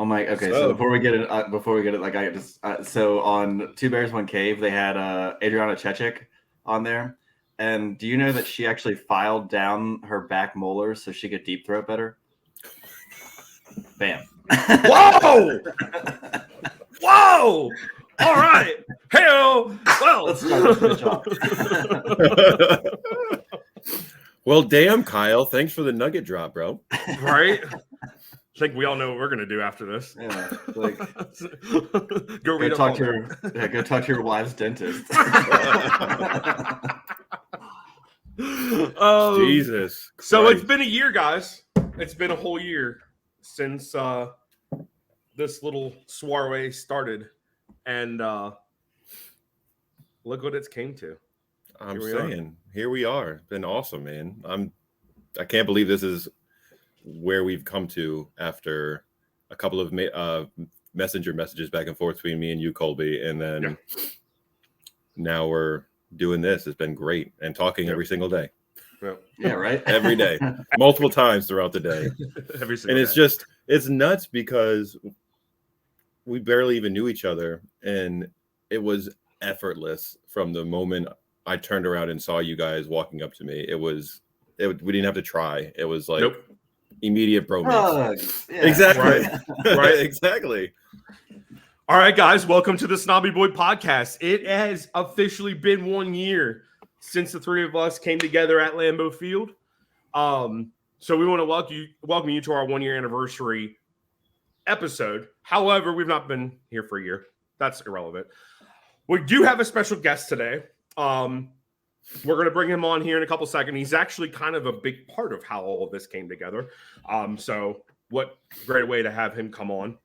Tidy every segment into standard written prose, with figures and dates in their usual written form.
Oh my. Okay, so before we get it, like I just so on Two Bears One Cave, they had Adriana Chechik on there, and do you know that she actually filed down her back molars so she could deep throat better? Bam. Whoa! Whoa! All right. Hey-o. Well, Let's start this bitch off. Well, damn, Kyle. Thanks for the nugget drop, bro. Right? I think we all know what we're gonna do after this. Yeah, like go talk to your wife's dentist. Jesus. So Christ. it's been a year, guys. It's been a whole year since this little soiree started, and look what it's came to. Here we are. It's been awesome, man. I can't believe this is where we've come to after a couple of messenger messages back and forth between me and you, Colby, and then now we're doing this. It's been great, and talking every single day. Yeah, right. Every day, multiple times throughout the day. Every single day. It's nuts because we barely even knew each other, and it was effortless from the moment I turned around and saw you guys walking up to me. We didn't have to try. It was like immediate bromance. Yeah. Exactly. Right. Exactly. All right, guys, welcome to the Snobby Boy podcast. It has officially been 1 year since the three of us came together at Lambeau Field. So we want to welcome you to our 1 year anniversary episode. However, we've not been here for a year. That's irrelevant. We do have a special guest today. We're going to bring him on here in a couple seconds. He's actually kind of a big part of how all of this came together. So what great way to have him come on.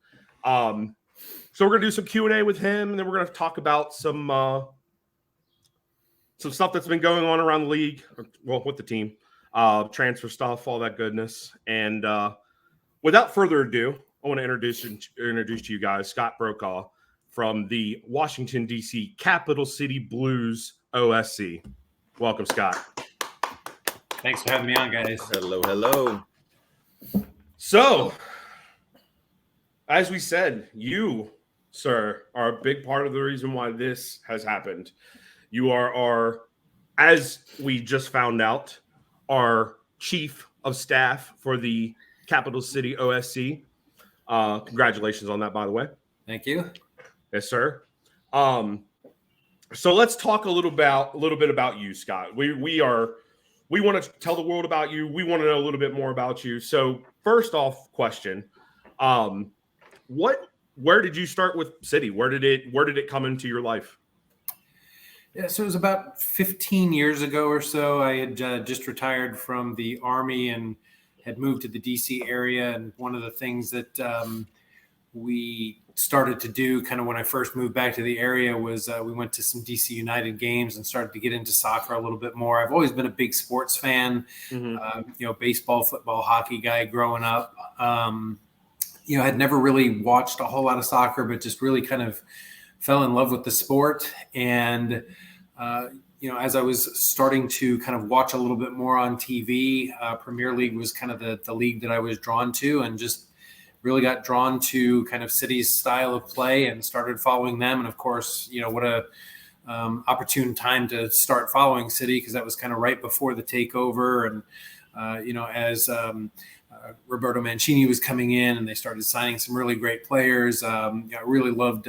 So we're going to do some Q&A with him, and then we're going to talk about some stuff that's been going on around the league, with the team, transfer stuff, all that goodness. And without further ado, I want to introduce to you guys Scott Brokaw from the Washington, D.C. Capital City Blues OSC. Welcome, Scott. Thanks for having me on, guys. Hello. So, as we said, you, sir, are a big part of the reason why this has happened. You are as we just found out, our chief of staff for the Capital City OSC. Congratulations on that, by the way. Thank you. Yes, sir. So let's talk a little bit about you, Scott. We want to tell the world about you. We want to know a little bit more about you. So first off, question: where did you start with City? Where did it come into your life? Yeah, so it was about 15 years ago or so. I had just retired from the Army and had moved to the DC area. And one of the things that we started to do kind of when I first moved back to the area was we went to some DC United games and started to get into soccer a little bit more. I've always been a big sports fan, baseball, football, hockey guy growing up. I'd never really watched a whole lot of soccer, but just really kind of fell in love with the sport. And, as I was starting to kind of watch a little bit more on TV, Premier League was kind of the league that I was drawn to, and just really got drawn to kind of City's style of play and started following them. And of course, what a opportune time to start following City, because that was kind of right before the takeover. And, as Roberto Mancini was coming in and they started signing some really great players. I really loved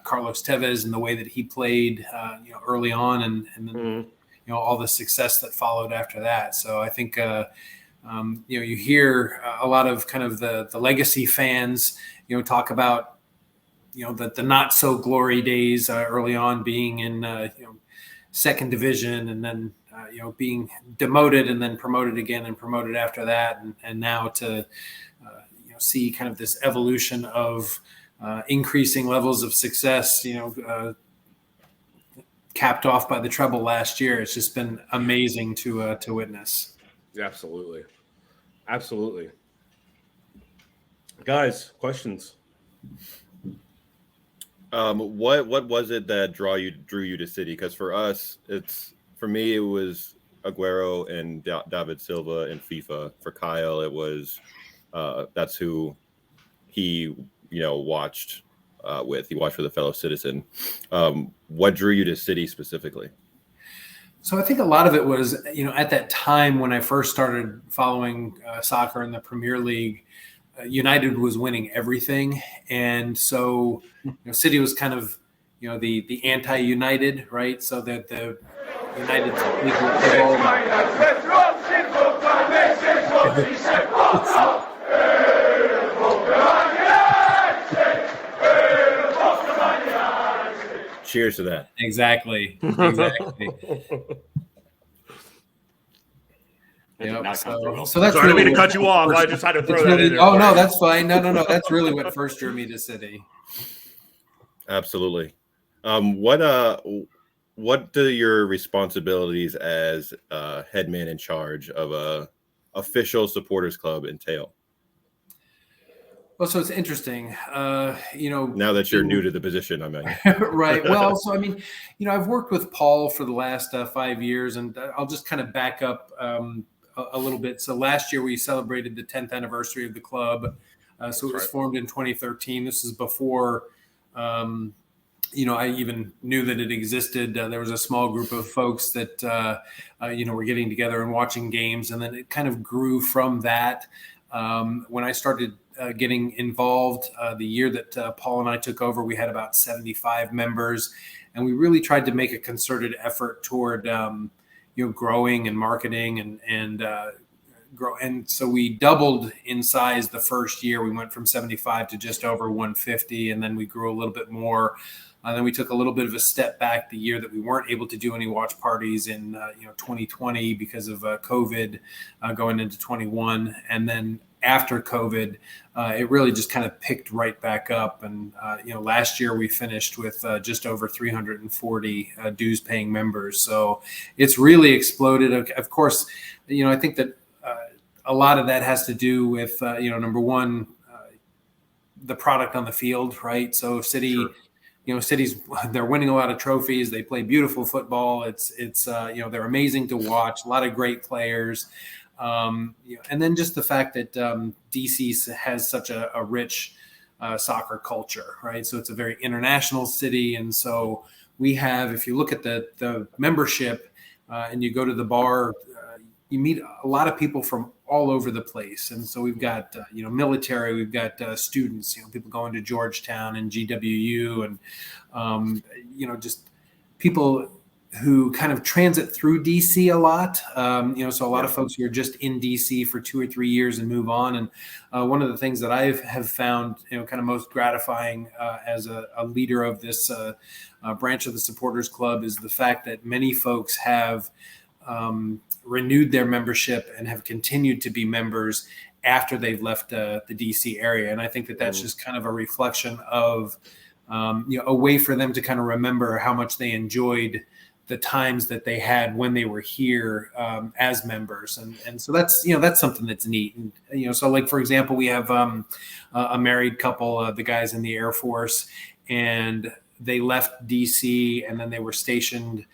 Carlos Tevez and the way that he played, early on, and then, all the success that followed after that. So I think, you hear a lot of kind of the legacy fans, talk about, the not so glory days early on, being in, second division, and then, being demoted and then promoted again and promoted after that. And now to, see kind of this evolution of increasing levels of success, capped off by the treble last year. It's just been amazing to witness. Absolutely. Guys, questions? What was it that drew you to City? Because for me, it was Aguero and David Silva in FIFA. For Kyle, it was that's who he watched with. He watched with a fellow citizen. What drew you to City specifically? So I think a lot of it was, at that time when I first started following soccer in the Premier League, United was winning everything, and so City was kind of the anti-United, right? So that the United Cheers to that. Exactly. Yep. So that's Sorry, I didn't mean really to cut you off. I just had to throw that in there. Oh no, that's fine. No. That's really what first drew me to City. Absolutely. What do your responsibilities as head man in charge of a official supporters club entail? Well, so it's interesting, now that you're new to the position, I mean. Right. Well, so I mean, I've worked with Paul for the last 5 years, and I'll just kind of back up a little bit. So last year we celebrated the 10th anniversary of the club. So it was formed in 2013. This is before, I even knew that it existed. There was a small group of folks that, were getting together and watching games, and then it kind of grew from that. When I started getting involved, the year that Paul and I took over, we had about 75 members, and we really tried to make a concerted effort toward, growing and marketing and grow. And so we doubled in size the first year. We went from 75 to just over 150, and then we grew a little bit more. And then we took a little bit of a step back the year that we weren't able to do any watch parties in 2020 because of COVID going into 21. And then after COVID, it really just kind of picked right back up. And, last year we finished with just over 340 dues paying members. So it's really exploded. Of course, I think that a lot of that has to do with, number one, the product on the field, right? So City, Sure. Cities, they're winning a lot of trophies. They play beautiful football. It's they're amazing to watch. A lot of great players. And then just the fact that DC has such a rich soccer culture, right? So it's a very international city. And so we have, if you look at the membership and you go to the bar, you meet a lot of people from all over the place. And so we've got, military, we've got students, people going to Georgetown and GWU and, just people who kind of transit through DC a lot. So a lot of folks who are just in DC for 2 or 3 years and move on. And one of the things that I have found, kind of most gratifying as a leader of this branch of the supporters club is the fact that many folks have renewed their membership and have continued to be members after they've left the DC area. And I think that that's just kind of a reflection of, a way for them to kind of remember how much they enjoyed the times that they had when they were here as members. And so that's something that's neat. And, so like, for example, we have a married couple, the guys in the Air Force, and they left DC and then they were stationed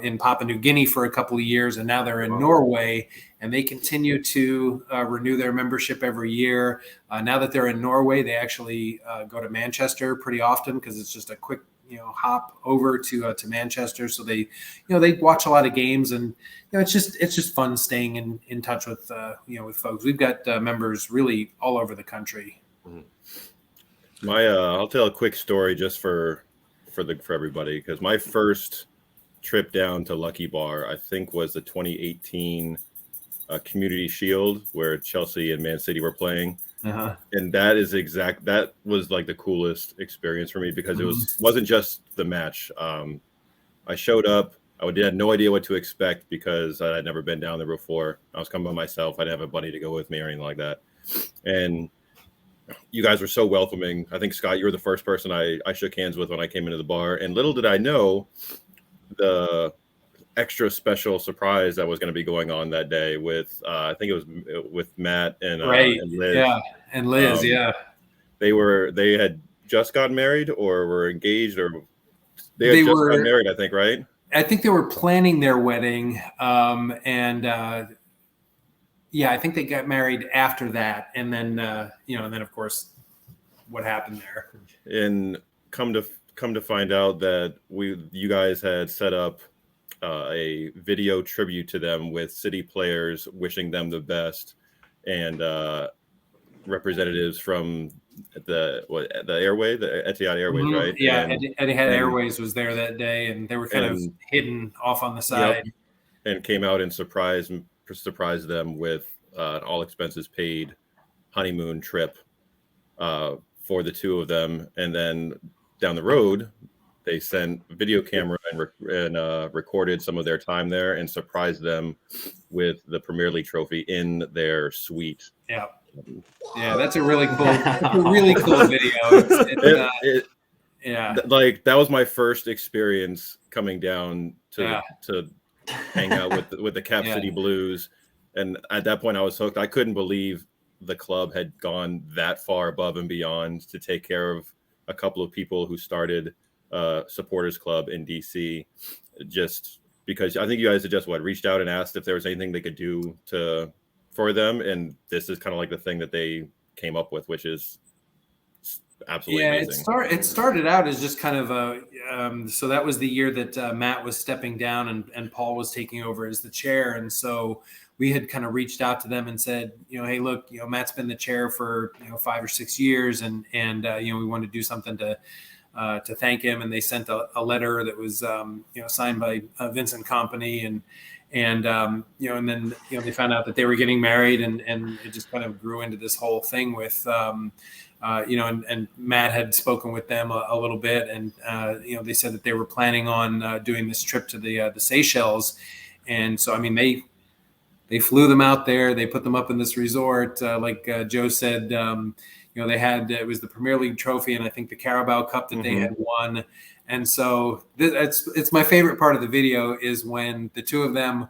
in Papua New Guinea for a couple of years, and now they're in Norway, and they continue to renew their membership every year. Now that they're in Norway, they actually go to Manchester pretty often because it's just a quick hop over to Manchester. So they watch a lot of games, and it's just fun staying in touch with with folks. We've got members really all over the country. I'll tell a quick story just for everybody, because my first trip down to Lucky Bar, I think, was the 2018 Community Shield where Chelsea and Man City were playing. And that was like the coolest experience for me, because it wasn't just the match. I showed up, I had no idea what to expect because I had never been down there before. I was coming by myself. I didn't have a buddy to go with me or anything like that. And you guys were so welcoming. I think, Scott, you were the first person I shook hands with when I came into the bar. And little did I know the extra special surprise that was going to be going on that day with I think it was with Matt and Liz. And Liz. They had just gotten married or were engaged, or they had just gotten married, I think, right? I think they were planning their wedding, I think they got married after that, and then and then of course what happened there. And come to find out that you guys had set up a video tribute to them with city players wishing them the best, and representatives from the Etihad Airways, Mhm. right? Yeah, And Etihad Airways was there that day, and they were kind of hidden off on the side. Yep, and came out and surprised them with an all expenses paid honeymoon trip for the two of them. And then down the road, they sent video camera and recorded some of their time there and surprised them with the Premier League trophy in their suite. Yeah, yeah, that's a really cool video. Yeah, like that was my first experience coming down to hang out with the Cap City Blues, and at that point I was hooked. I couldn't believe the club had gone that far above and beyond to take care of a couple of people who started supporters club in DC, just because I think you guys had just reached out and asked if there was anything they could do for them, and this is kind of like the thing that they came up with, which is absolutely amazing. It started out as just kind of so that was the year that Matt was stepping down and Paul was taking over as the chair, and so we had kind of reached out to them and said, hey, look, Matt's been the chair for 5 or 6 years, and we want to do something to thank him, and they sent a letter that was signed by Vincent Company, and then they found out that they were getting married, and it just kind of grew into this whole thing with and Matt had spoken with them a little bit, and they said that they were planning on doing this trip to the Seychelles, and so they flew them out there, they put them up in this resort, like Joe said. They had, it was the Premier League trophy and I think the Carabao Cup that they had won. And so it's my favorite part of the video is when the two of them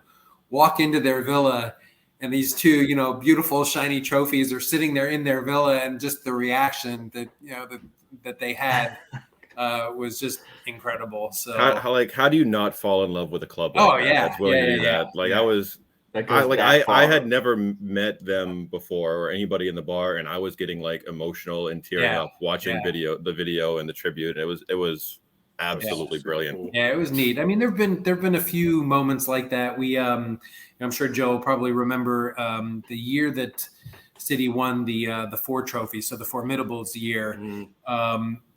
walk into their villa and these two, beautiful shiny trophies are sitting there in their villa, and just the reaction that, that they had was just incredible. So how do you not fall in love with a club like that? Yeah. That's willing to do that. Like I had never met them before or anybody in the bar, and I was getting like emotional and tearing up watching the video and the tribute. And it was absolutely brilliant. Yeah, it was neat. There've been a few moments like that. We I'm sure Joe will probably remember the year that City won the 4 trophies, so the Formidable's year.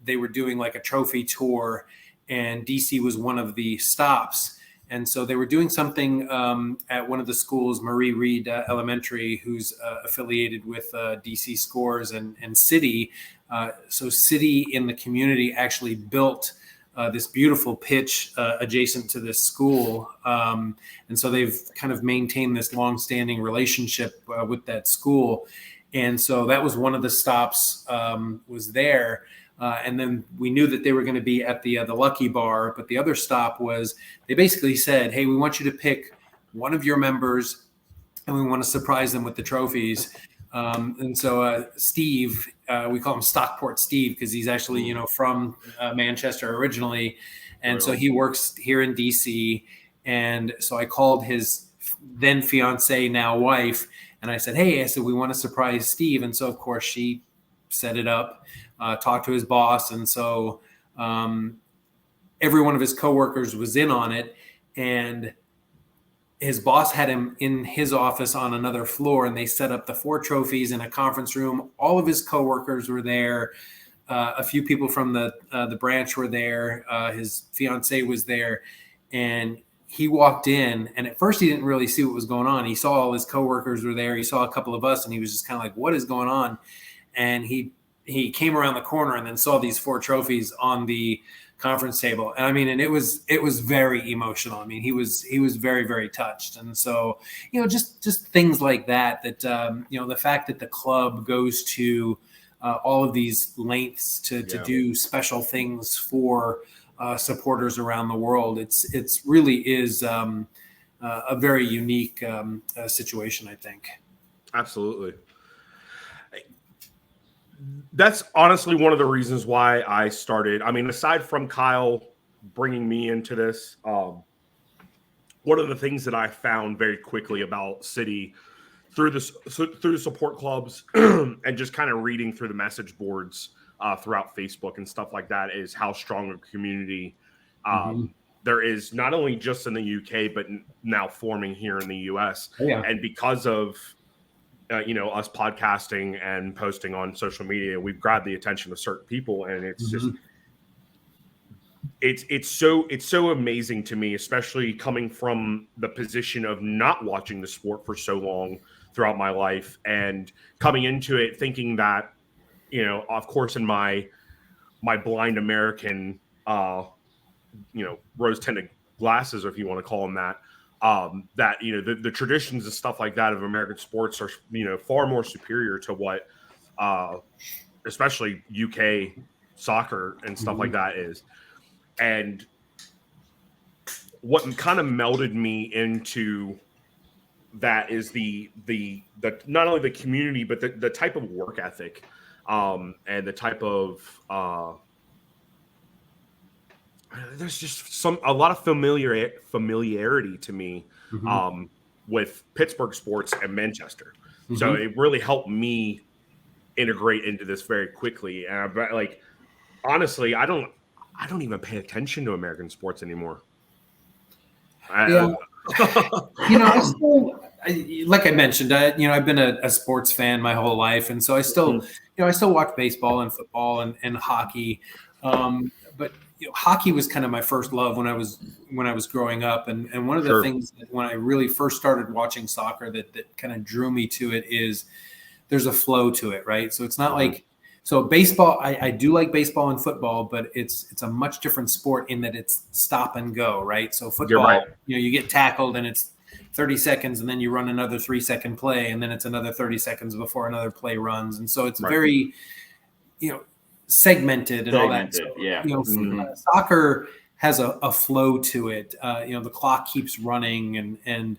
They were doing like a trophy tour, and DC was one of the stops. And so they were doing something at one of the schools, Marie Reed Elementary, who's affiliated with DC Scores and City. So City in the community actually built this beautiful pitch adjacent to this school. And so they've kind of maintained this longstanding relationship with that school. And so that was one of the stops was there. And then we knew that they were going to be at the Lucky Bar, but the other stop was they basically said, hey, we want you to pick one of your members and we want to surprise them with the trophies. And so Steve, we call him Stockport Steve because he's actually, from Manchester originally. And so he works here in DC. And so I called his then fiance, now wife, and I said, hey, we want to surprise Steve. And so, of course, she set it up, talked to his boss. And so every one of his coworkers was in on it. And his boss had him in his office on another floor, and they set up the 4 trophies in a conference room. All of his coworkers were there. A few people from the branch were there. His fiance was there, and he walked in, and at first he didn't really see what was going on. He saw all his coworkers were there. He saw a couple of us, and he was just kind of like, what is going on? And he came around the corner and then saw these 4 trophies on the conference table. And and it was very emotional. He was very, very touched. And so, just things like that, the fact that the club goes to all of these lengths to do special things for supporters around the world. It's really is a very unique situation, I think. Absolutely. That's honestly one of the reasons why I started. Aside from Kyle bringing me into this, one of the things that I found very quickly about City through the support clubs and just kind of reading through the message boards throughout Facebook and stuff like that is how strong a community Mhm. there is, not only just in the UK, but now forming here in the US. Oh, yeah. And because of us podcasting and posting on social media, we've grabbed the attention of certain people, and it's just Mhm. it's so amazing to me, especially coming from the position of not watching the sport for so long throughout my life, and coming into it thinking that, of course, in my blind American rose tinted glasses, or if you want to call them that, that the traditions and stuff like that of American sports are far more superior to what especially UK soccer and stuff like that is. And what kind of melded me into that is the not only the community, but the type of work ethic, and the type of there's just a lot of familiarity to me with Pittsburgh sports and Manchester. So it really helped me integrate into this very quickly. And like, honestly, I don't even pay attention to American sports anymore. Yeah. Like I mentioned, I've been a sports fan my whole life, and so I still, I still watch baseball and football and hockey. But hockey was kind of my first love when I was growing up, and one of the things that when I really first started watching soccer that kind of drew me to it is there's a flow to it, right? So it's not like. So baseball, I do like baseball and football, but it's a much different sport in that it's stop and go, right? So football, you get tackled and it's 30 seconds, and then you run another 3-second play, and then it's another 30 seconds before another play runs, and so it's very, segmented and all that. So, soccer has a flow to it. The clock keeps running, and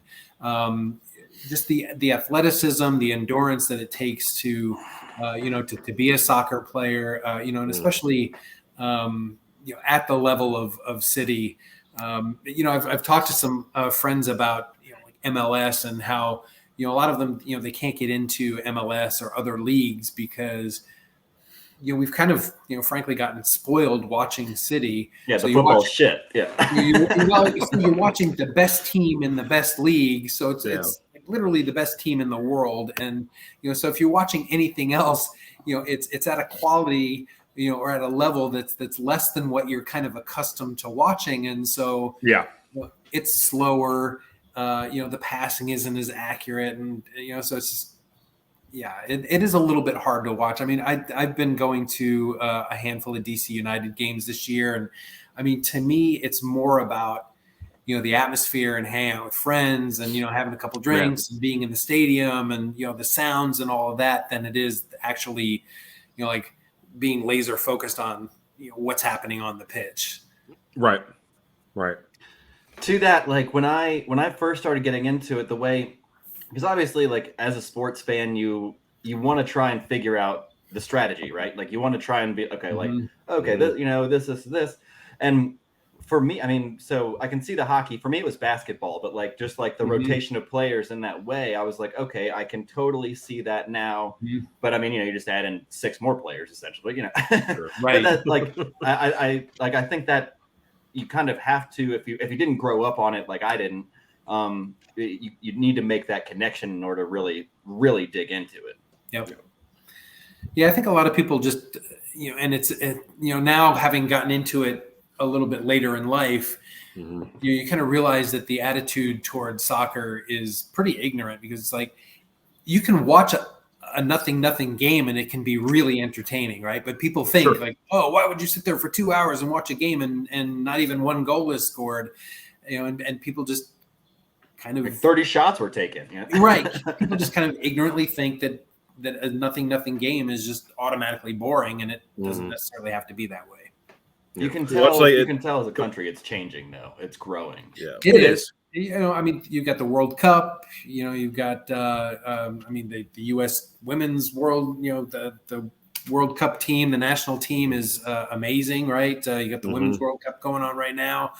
just the athleticism, the endurance that it takes to be a soccer player, and especially, at the level of city. I've talked to some friends about like MLS and how a lot of them they can't get into MLS or other leagues because we've kind of frankly gotten spoiled watching City. Yeah, so the football shit. Yeah, you're watching the best team in the best league, so it's literally the best team in the world, and so if you're watching anything else, it's at a quality or at a level that's less than what you're kind of accustomed to watching, and so it's slower. The passing isn't as accurate, and so it's just it is a little bit hard to watch. I mean, I've been going to a handful of DC United games this year, and I mean, to me, it's more about the atmosphere and hanging out with friends and having a couple drinks and being in the stadium and the sounds and all of that than it is actually like being laser focused on what's happening on the pitch. Right. To that, like when I first started getting into it, the way, because obviously, like as a sports fan, you want to try and figure out the strategy, right? Like you want to try and be this, and for me, I mean, so I can see the hockey. For me, it was basketball, but like just like the rotation of players in that way, I was like, okay, I can totally see that now. But I mean, you just add in 6 more players essentially, right? That, like I think that you kind of have to, if you didn't grow up on it like I didn't, you need to make that connection in order to really dig into it. Yep. Yeah, I think a lot of people just and it's now having gotten into it a little bit later in life, you kind of realize that the attitude towards soccer is pretty ignorant, because it's like you can watch a nothing game and it can be really entertaining, right? But people think like, oh, why would you sit there for 2 hours and watch a game and not even one goal is scored, and people just kind of like 30 shots were taken, right? People just kind of ignorantly think that a nothing game is just automatically boring, and it doesn't necessarily have to be that way. You can tell. You can tell as a country, it's changing though. It's growing. Yeah, it is. I mean, you've got the World Cup. You've got. The U.S. Women's World. The World Cup team, the national team is amazing, right? You got the Women's World Cup going on right now.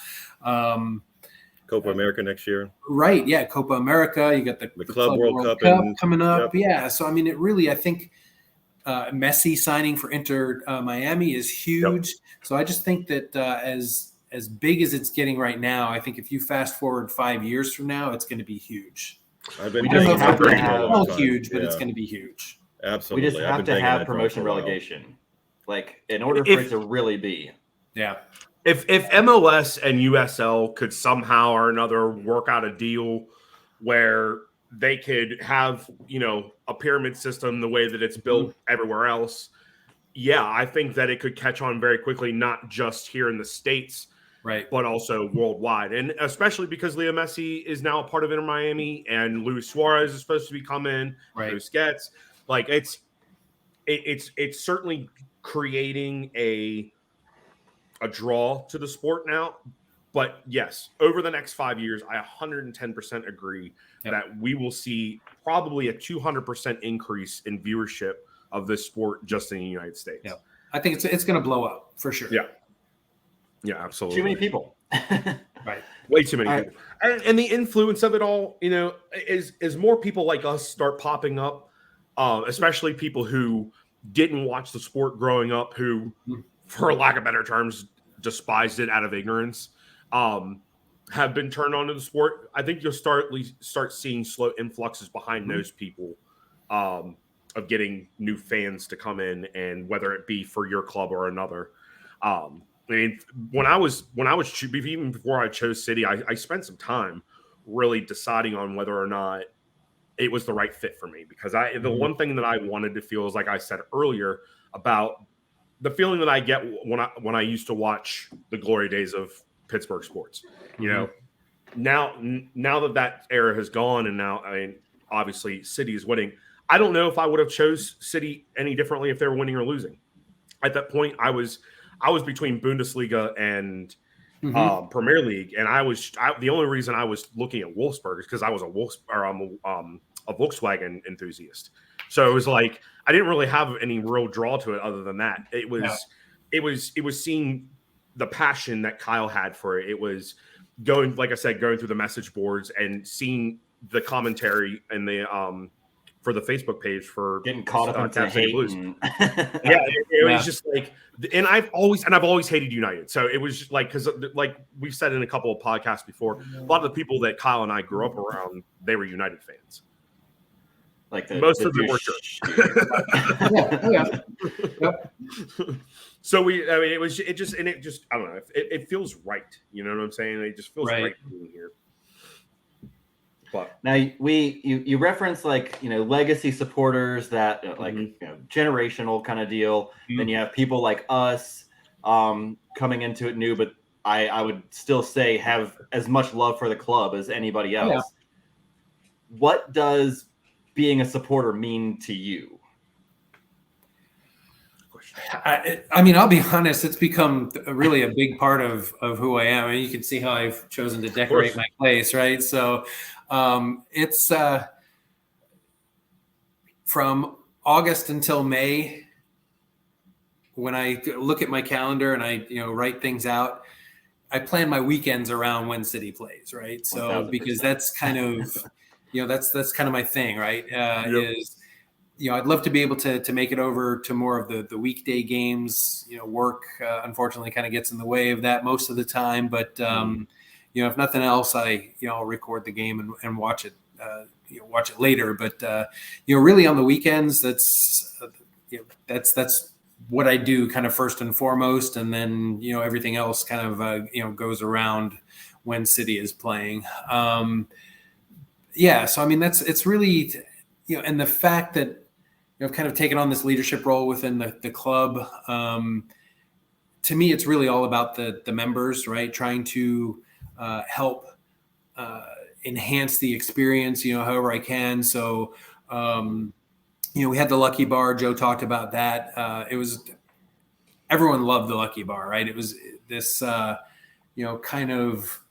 Copa America next year. Right. Yeah, Copa America. You got the Club World Cup coming up. Yep. Yeah. So I mean, it really, I think Messi signing for Inter Miami is huge. Yep. So I just think that as big as it's getting right now, I think if you fast forward 5 years from now, it's going to be huge. I've been We thinking just have about to it for a have- long Not time. huge, but it's Yeah, going to be huge. absolutely. We just I've have been to thinking have that for promotion a while. relegation. Like in order for If- it to really be. Yeah. If MLS and USL could somehow or another work out a deal where they could have, a pyramid system the way that it's built everywhere else, yeah, I think that it could catch on very quickly, not just here in the States, Right. but also worldwide. And especially because Leo Messi is now a part of Inter Miami and Luis Suarez is supposed to be coming, Right. Busquets. Like it's certainly creating a draw to the sport now. But yes, over the next 5 years, I 110% agree that we will see probably a 200% increase in viewership of this sport just in the United States. Yeah. I think it's going to blow up for sure. Yeah, absolutely. Too many people. Right. Way too many All people. And the influence of it all, is more people like us start popping up, especially people who didn't watch the sport growing up, who, for lack of better terms, despised it out of ignorance, have been turned on to the sport. I think you'll start seeing slow influxes behind those people, of getting new fans to come in, and whether it be for your club or another. I mean, when I was even before I chose City, I spent some time really deciding on whether or not it was the right fit for me, because the one thing that I wanted to feel is, like I said earlier, about the feeling that I get when I used to watch the glory days of Pittsburgh sports. Now that era has gone, and now, I mean, obviously City is winning. I don't know if I would have chose City any differently if they were winning or losing. At that point, I was between Bundesliga and Premier League, and the only reason I was looking at Wolfsburg is because I was a Volkswagen enthusiast. So it was like I didn't really have any real draw to it other than that. It was seeing the passion that Kyle had for it. It was going, like I said, going through the message boards and seeing the commentary and the for the Facebook page for Getting caught up into Cafe hate. Blues. And... It was just like, and I've always hated United. So it was just like, because like we've said in a couple of podcasts before, a lot of the people that Kyle and I grew up around, they were United fans. Like Most of them were church. So it just I don't know. It feels right. You know what I'm saying? It just feels right being here. But now you reference legacy supporters that generational kind of deal. Then you have people like us coming into it new, but I would still say have as much love for the club as anybody else. What does being a supporter mean to you? I mean, I'll be honest, it's become really a big part of who I am. I mean, you can see how I've chosen to decorate my place, right? So it's from August until May, when I look at my calendar and I write things out, I plan my weekends around when City plays, right? So 1000%. Because that's kind of that's kind of my thing, right? Is I'd love to be able to make it over to more of the weekday games. Work unfortunately kind of gets in the way of that most of the time. But if nothing else, I'll record the game and watch it. Watch it later. But really on the weekends, that's what I do kind of first and foremost, and then everything else kind of goes around when City is playing. So I mean it's really and the fact that I've kind of taken on this leadership role within the club. To me, it's really all about the members, right? Trying to help enhance the experience, however I can. So, we had the Lucky Bar. Joe talked about that. Everyone loved the Lucky Bar, right? It was this, kind of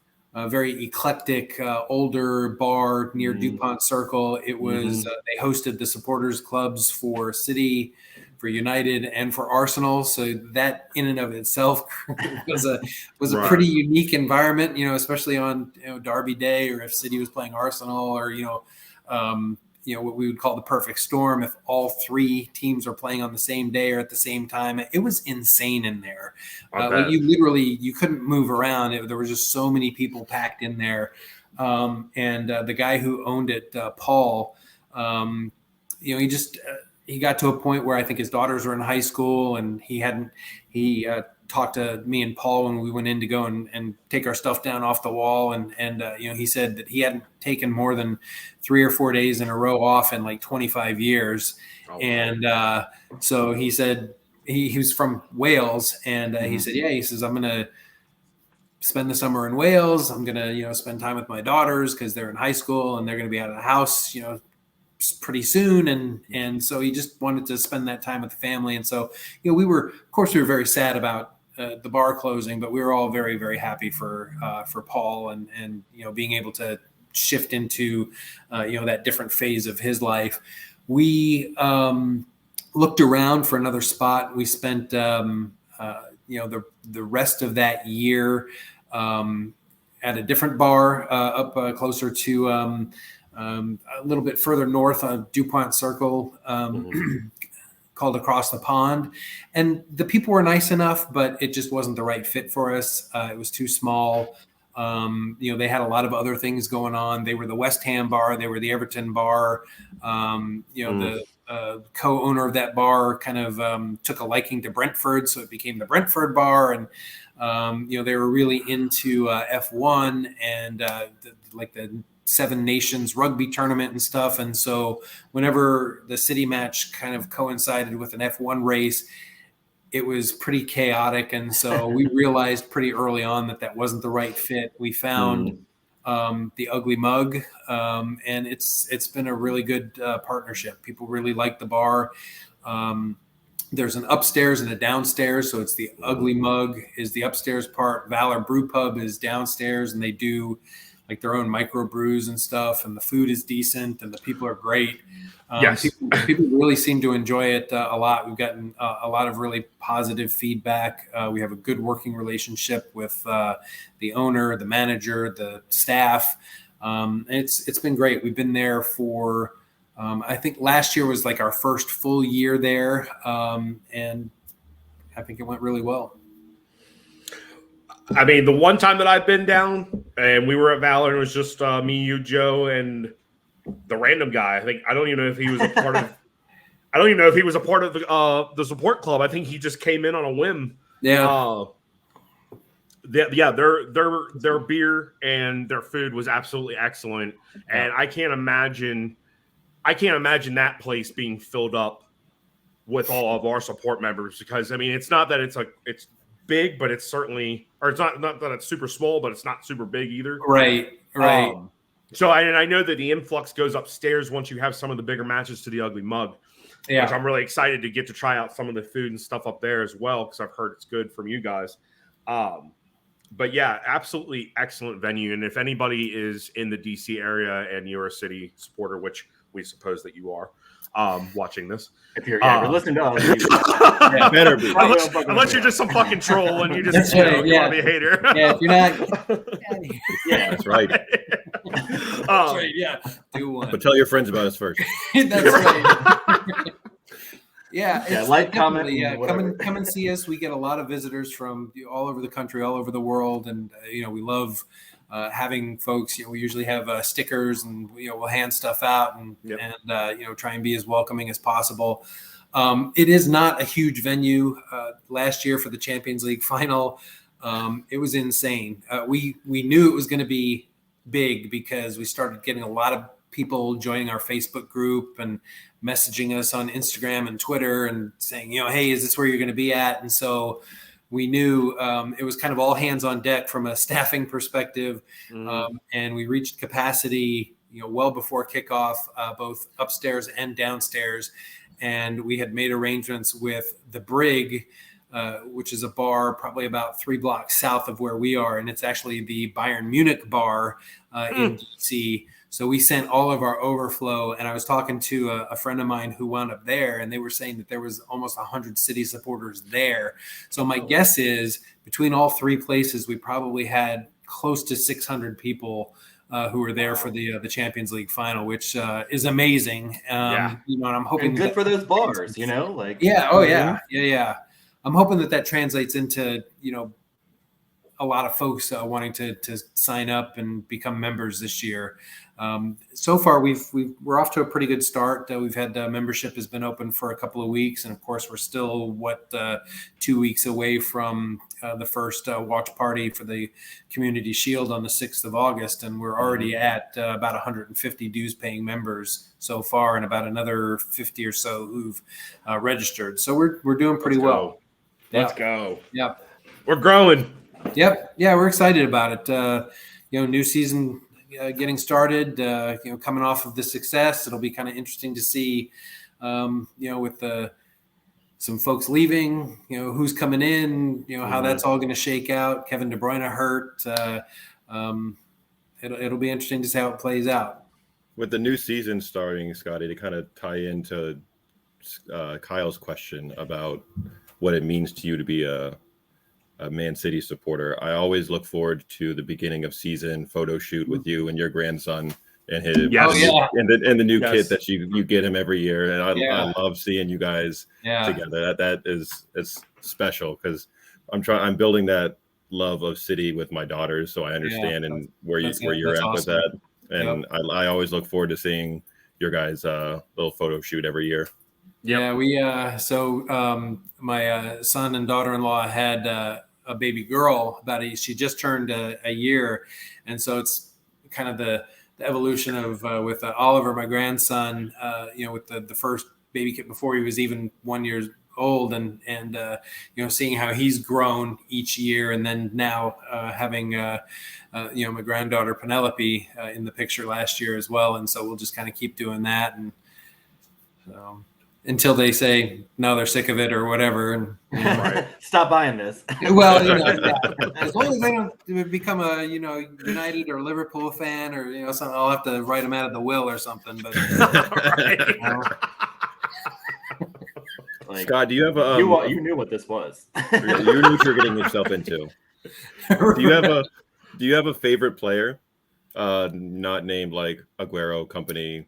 very eclectic, older bar near DuPont Circle. It was they hosted the supporters clubs for City, for United, and for Arsenal. So that in and of itself was a pretty unique environment. Especially on Derby Day, or if City was playing Arsenal, or what we would call the perfect storm. If all three teams are playing on the same day or at the same time, it was insane in there. Like you couldn't move around. There were just so many people packed in there. And the guy who owned it, Paul, he got to a point where I think his daughters were in high school, and he talked to me and Paul when we went in to go and take our stuff down off the wall. And he said that he hadn't taken more than 3 or 4 days in a row off in like 25 years. Oh, and so he said he was from Wales, and he said, he says, I'm going to spend the summer in Wales. I'm going to, spend time with my daughters because they're in high school and they're going to be out of the house, pretty soon. And so he just wanted to spend that time with the family. And so, we were very sad about the bar closing, but we were all very, very happy for Paul and being able to shift into, that different phase of his life. We looked around for another spot. We spent, the rest of that year at a different bar up closer to a little bit further north on DuPont Circle, called Across the Pond. And the people were nice enough, but it just wasn't the right fit for us. It was too small. They had a lot of other things going on. They were the West Ham bar. They were the Everton bar. The co-owner of that bar kind of took a liking to Brentford, so it became the Brentford bar. And, they were really into F1 and the Seven Nations rugby tournament and stuff. And so whenever the city match kind of coincided with an F1 race, it was pretty chaotic. And so we realized pretty early on that wasn't the right fit. We found the Ugly Mug, and it's been a really good partnership. People really like the bar. There's an upstairs and a downstairs. So it's the Ugly Mug is the upstairs part. Valor Brew Pub is downstairs, and they do like their own micro brews and stuff. And the food is decent and the people are great. Yes. People really seem to enjoy it a lot. We've gotten a lot of really positive feedback. We have a good working relationship with the owner, the manager, the staff. It's been great. We've been there for, I think last year was like our first full year there. And I think it went really well. I mean, the one time that I've been down and we were at Valor, and it was just me, you, Joe, and the random guy. I don't even know if he was a part of. I don't even know if he was a part of the support club. I think he just came in on a whim. Yeah. Their beer and their food was absolutely excellent, and I can't imagine that place being filled up with all of our support members, because I mean, it's not that it's big, but it's certainly, or it's not that it's super small, but it's not super big either. Right. So I know that the influx goes upstairs once you have some of the bigger matches to the Ugly Mug, which I'm really excited to get to try out some of the food and stuff up there as well, because I've heard it's good from you guys. But yeah, absolutely excellent venue. And if anybody is in the DC area and you're a city supporter, which we suppose that you are, watching this. If you're listening to us, better be. Unless you're just some fucking troll and you just you want to be a hater. Yeah, if you're not. Yeah, that's right. That's right. Yeah, do one. But tell your friends about us first. That's right. Like, comment. Yeah, come and see us. We get a lot of visitors from all over the country, all over the world, and we love having folks. We usually have stickers, and we'll hand stuff out and try and be as welcoming as possible. It is not a huge venue. Last year for the Champions League final, it was insane. We knew it was going to be big because we started getting a lot of people joining our Facebook group and messaging us on Instagram and Twitter and saying, hey, is this where you're going to be at? And so we knew it was kind of all hands on deck from a staffing perspective. And we reached capacity, well before kickoff, both upstairs and downstairs. And we had made arrangements with the Brig, which is a bar probably about 3 blocks south of where we are. And it's actually the Bayern Munich bar in DC. So we sent all of our overflow, and I was talking to a friend of mine who wound up there, and they were saying that there was almost 100 city supporters there. So my guess is between all 3 places, we probably had close to 600 people who were there for the Champions League final, which is amazing. And I'm hoping and good for those bars, like yeah. I'm hoping that translates into a lot of folks wanting to sign up and become members this year. So far, we're off to a pretty good start. We've had membership has been open for a couple of weeks, and of course, we're still 2 weeks away from the first watch party for the Community Shield on the 6th of August, and we're already at about 150 dues-paying members so far, and about another 50 or so who've registered. So we're doing pretty well. Let's go. Yeah, we're growing. Yep. Yeah, we're excited about it. New season getting started, coming off of the success. It'll be kind of interesting to see, with some folks leaving, who's coming in, how that's all going to shake out. Kevin De Bruyne hurt. It'll be interesting to see how it plays out. With the new season starting, Scotty, to kind of tie into Kyle's question about what it means to you to be a Man City supporter. I always look forward to the beginning of season photo shoot with you and your grandson and his and the new kid that you get him every year. And I love seeing you guys together. It's special because I'm building that love of City with my daughters, so I understand where you're at awesome. With that. And I always look forward to seeing your guys' little photo shoot every year. Yeah, we my son and daughter-in-law had a baby girl she just turned a year, and so it's kind of the evolution of with Oliver, my grandson, with the first baby kid before he was even 1 year old, and seeing how he's grown each year, and then now having my granddaughter Penelope in the picture last year as well, and so we'll just kind of keep doing that, and until they say no, they're sick of it or whatever, and stop buying this. Well, as long as they don't become a United or Liverpool fan or something, I'll have to write them out of the will or something. But Scott, do you have a you knew what this was? You knew what you're getting yourself into. Do you have a favorite player, not named like Aguero, company?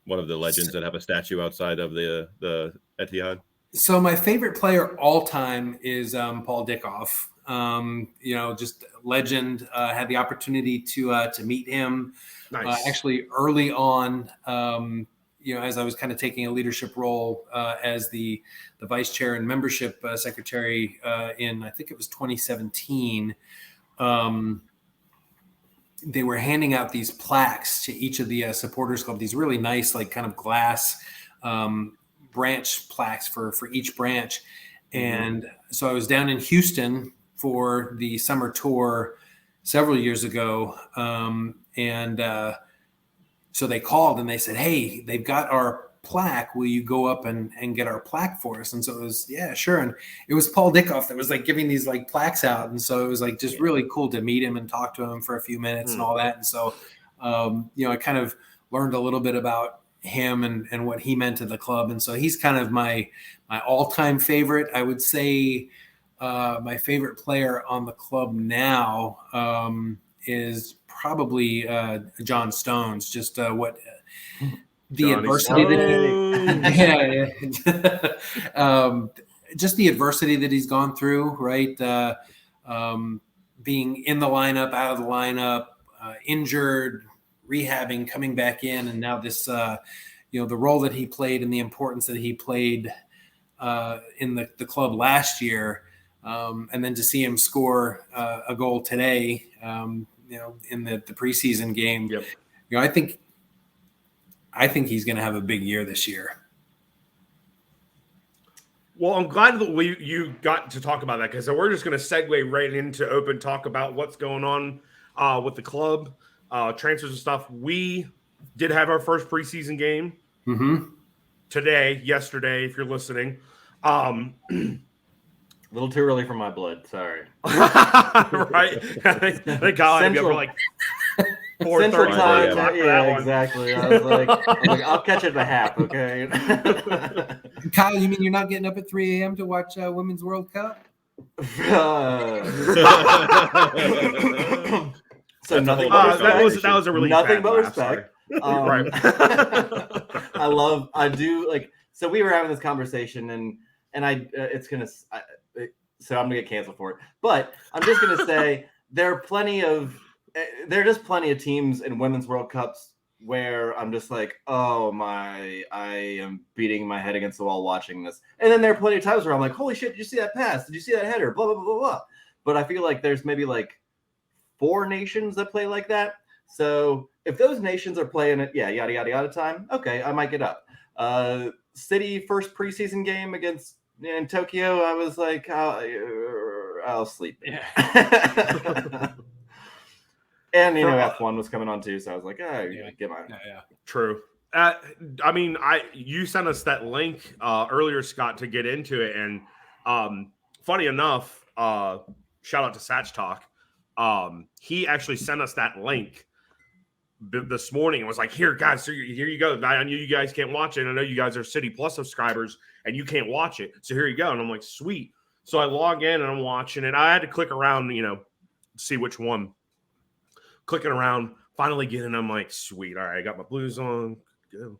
One of the legends that have a statue outside of the Etihad. So my favorite player all time is Paul Dickoff. Just legend. Had the opportunity to meet him actually early on. As I was kind of taking a leadership role as the vice chair and membership secretary in, I think it was 2017. They were handing out these plaques to each of the supporters club, these really nice, like kind of glass branch plaques for each branch. And so I was down in Houston for the summer tour several years ago. So they called and they said, hey, they've got our plaque. Will you go up and get our plaque for us? And so it was, yeah, sure. And it was Paul Dickoff that was like giving these like plaques out. And so it was like just really cool to meet him and talk to him for a few minutes and all that. And so, I kind of learned a little bit about him and what he meant to the club. And so he's kind of my all-time favorite. I would say my favorite player on the club now is probably John Stones. Just what the Johnny adversity just the adversity that he's gone through, right? Being in the lineup, out of the lineup, injured, rehabbing, coming back in, and now this, the role that he played and the importance that he played in the club last year, and then to see him score a goal today, in the preseason game. Yep. I think he's going to have a big year this year. Well, I'm glad that you got to talk about that, because we're just going to segue right into open talk about what's going on with the club, transfers and stuff. We did have our first preseason game yesterday, if you're listening. A little too early for my blood. Sorry. Right? I think Kyle were like 4:30 time. Yeah, exactly. I was like, I'll catch it at the half, okay? Kyle, you mean you're not getting up at 3 a.m. to watch Women's World Cup? So That's a nothing whole but other respect. that was a really Nothing bad but laugh, respect. Right. I do like. So we were having this conversation, and it's gonna. So I'm gonna get canceled for it. But I'm just gonna say there are just plenty of teams in Women's World Cups where I'm just like, oh my, I am beating my head against the wall watching this. And then there are plenty of times where I'm like, holy shit, did you see that pass? Did you see that header? Blah blah blah blah blah. But I feel like there's maybe like 4 nations that play like that. So if those nations are playing it, yeah, yada yada yada time, okay, I might get up. City first preseason game in Tokyo, I was like, I'll sleep. Yeah. And F1 was coming on too, so I was like, get mine. Yeah. True. I mean, you sent us that link earlier, Scott, to get into it, and funny enough, shout out to Satch Talk. He actually sent us that link this morning and was like, here, guys, so here you go. I knew you guys can't watch it. I know you guys are City Plus subscribers and you can't watch it. So here you go. And I'm like, sweet. So I log in and I'm watching it. I had to click around, see which one. Clicking around, finally getting, I'm like, sweet. All right, I got my blues on. Go.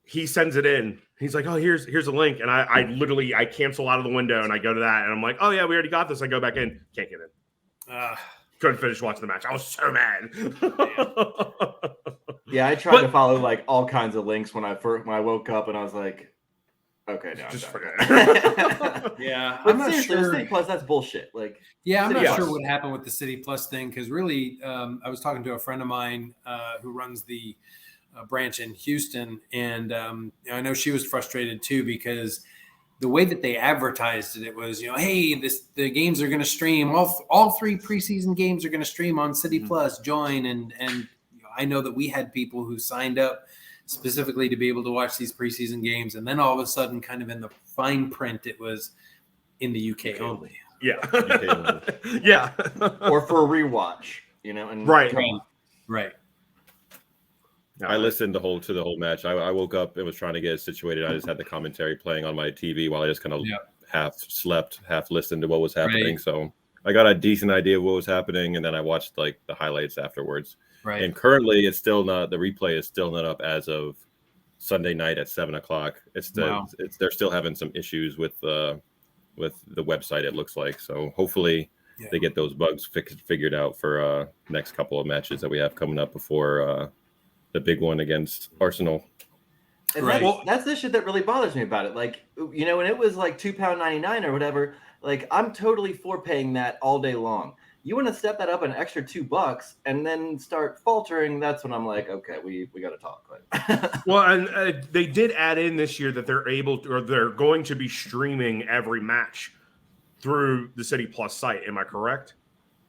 He sends it in. He's like, oh, here's a link. And I literally cancel out of the window and I go to that. And I'm like, oh, yeah, we already got this. I go back in. Can't get in. Couldn't finish watching the match. I was so mad. Yeah, I tried to follow like all kinds of links when I woke up, and I was like, okay, no, just forget it. Yeah, But I'm not sure. City Plus, that's bullshit. Like, yeah, I'm City not Plus. sure what happened with the City Plus thing, because really, I was talking to a friend of mine who runs the branch in Houston, and I know she was frustrated too, because the way that they advertised it was, hey, the games are going to stream. All 3 preseason games are going to stream on City Plus. Join, and I know that we had people who signed up specifically to be able to watch these preseason games, and then all of a sudden, kind of in the fine print, it was in the UK only. Yeah. UK only. Yeah. Or for a rewatch, and Right. Right. I listened to the whole match. I woke up and was trying to get it situated. I just had the commentary playing on my TV while I just kind of half slept, half listened to what was happening. Right. So I got a decent idea of what was happening, and then I watched like the highlights afterwards. Right. And currently, the replay is still not up as of Sunday night at 7:00. They're still having some issues with the website. It looks like, so hopefully they get those bugs figured out for next couple of matches that we have coming up before the big one against Arsenal. And Right. that's the shit that really bothers me about it. Like, when it was like £2.99 or whatever, like I'm totally for paying that all day long. You want to step that up an extra $2 and then start faltering. That's when I'm like, okay, we got to talk. Well, and they did add in this year that they're going to be streaming every match through the City Plus site. Am I correct?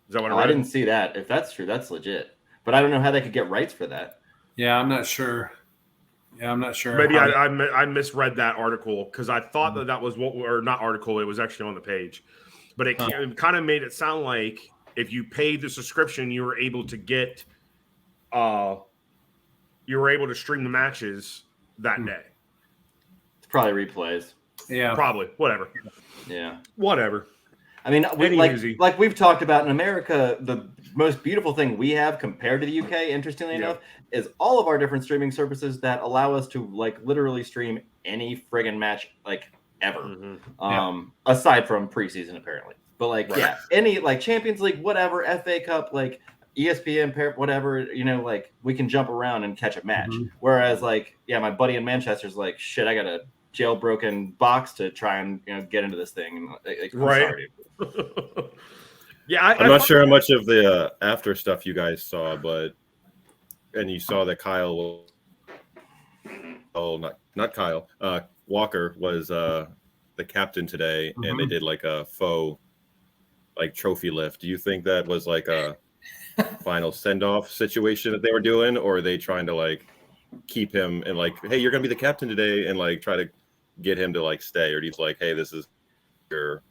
Is that what I didn't see that. If that's true, that's legit. But I don't know how they could get rights for that. Yeah, I'm not sure. Maybe I misread that article, because I thought that was not article. It was actually on the page, but it kind of made it sound like if you paid the subscription, you were able to get, you were able to stream the matches that day. It's probably replays. Yeah, probably. Whatever. Yeah. Whatever. I mean, like we've talked about in America, the most beautiful thing we have compared to the UK, interestingly enough, is all of our different streaming services that allow us to like literally stream any friggin' match like ever, aside from preseason apparently. But like, any like Champions League, whatever, FA Cup, like ESPN, whatever, like we can jump around and catch a match. Whereas like, my buddy in Manchester's like, shit, I got a jailbroken box to try and get into this thing. Right. I'm not sure how much of the after stuff you guys saw, and you saw that Kyle, not Kyle, Walker was the captain today, and they did like a faux like trophy lift. Do you think that was like a final send-off situation that they were doing, or are they trying to like keep him and like, hey, you're gonna be the captain today, and like try to get him to like stay, or do you like, hey, this is your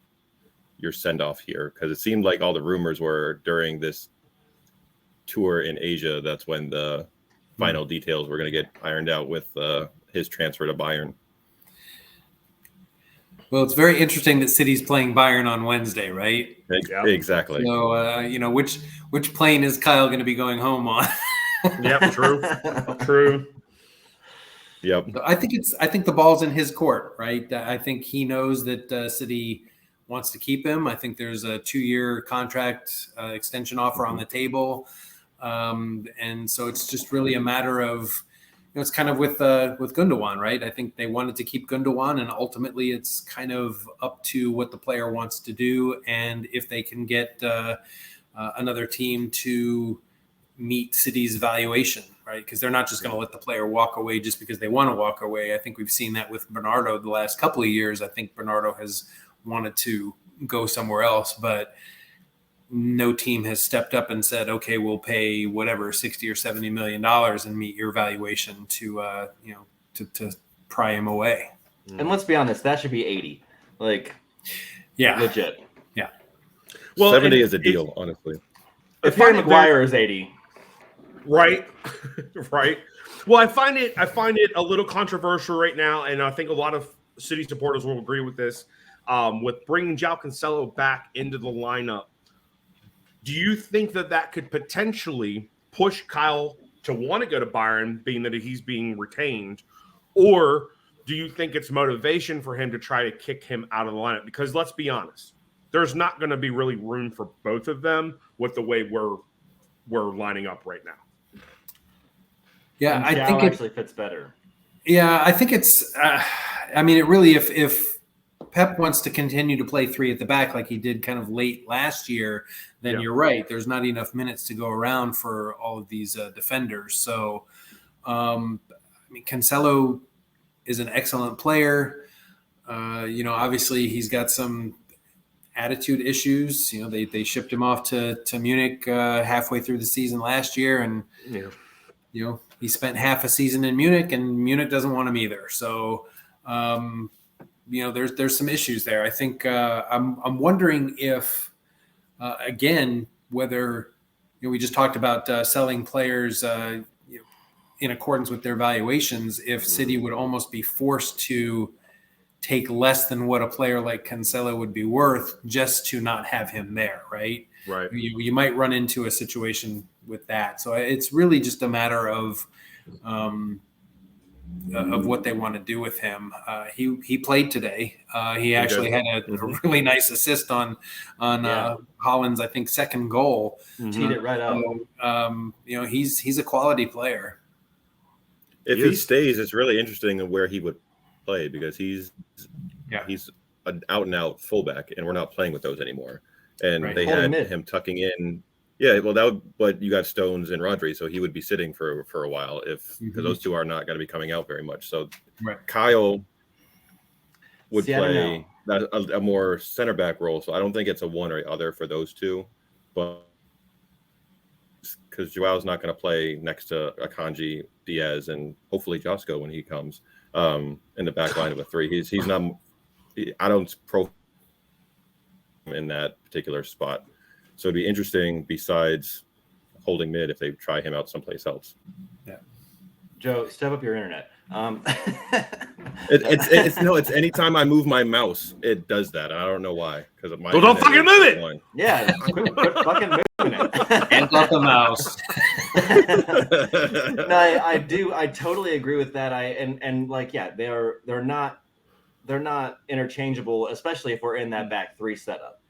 send-off here? Because it seemed like all the rumors were during this tour in Asia, that's when the final details were going to get ironed out with his transfer to Bayern. Well, it's very interesting that City's playing Bayern on Wednesday, right? Yeah. Exactly. So, which plane is Kyle going to be going home on? Yep, true. Yep. I think the ball's in his court, right? I think he knows that City wants to keep him. I think there's a 2-year contract extension offer on the table, and so it's just really a matter of, it's kind of with Gundogan, right? I think they wanted to keep Gundogan, and ultimately it's kind of up to what the player wants to do, and if they can get another team to meet City's valuation, right? Because they're not just going to let the player walk away just because they want to walk away. I think we've seen that with Bernardo the last couple of years. I think Bernardo has wanted to go somewhere else, but no team has stepped up and said, okay, we'll pay whatever 60 or 70 million dollars and meet your valuation to pry him away. And let's be honest, that should be 80. Like, yeah, legit. Yeah. Well, 70 is a deal, honestly. If Harry Maguire is 80. Right. Right. Well, I find it a little controversial right now, and I think a lot of City supporters will agree with this. With bringing João Cancelo back into the lineup, do you think that could potentially push Kyle to want to go to Bayern, being that he's being retained, or do you think it's motivation for him to try to kick him out of the lineup? Because let's be honest, there's not going to be really room for both of them with the way we're lining up right now. Yeah, I think it actually fits better. Yeah, I think it's. It really, if Pep wants to continue to play 3 at the back like he did kind of late last year, then you're right. There's not enough minutes to go around for all of these defenders. So, Cancelo is an excellent player. Obviously he's got some attitude issues. They shipped him off to Munich halfway through the season last year, and he spent half a season in Munich, and Munich doesn't want him either. So, there's some issues there. I think I'm wondering if, again, whether we just talked about selling players in accordance with their valuations. If City would almost be forced to take less than what a player like Cancelo would be worth just to not have him there, right? Right. You might run into a situation with that. So it's really just a matter of what they want to do with him. He played today. He actually had a really nice assist on Holland's, I think, second goal. Teed it right up. So, he's a quality player. If he stays, it's really interesting where he would play, because he's an out and out fullback, and we're not playing with those anymore. And they had him tucking in. Yeah, well, but you got Stones and Rodri, so he would be sitting for a while because those two are not going to be coming out very much. So Kyle would play a more center back role. So I don't think it's a one or other for those two, but because Joao's not going to play next to Akanji, Diaz, and hopefully Josko when he comes in the back line of a 3. He's not. I don't pro in that particular spot. So it'd be interesting, besides holding mid, if they try him out someplace else. Yeah, Joe, step up your internet. It's anytime I move my mouse, it does that. I don't know why. Because don't fucking move it. Yeah, quit fucking moving it. Hands off the mouse. No, I do. I totally agree with that. They're not interchangeable, especially if we're in that back 3 setup.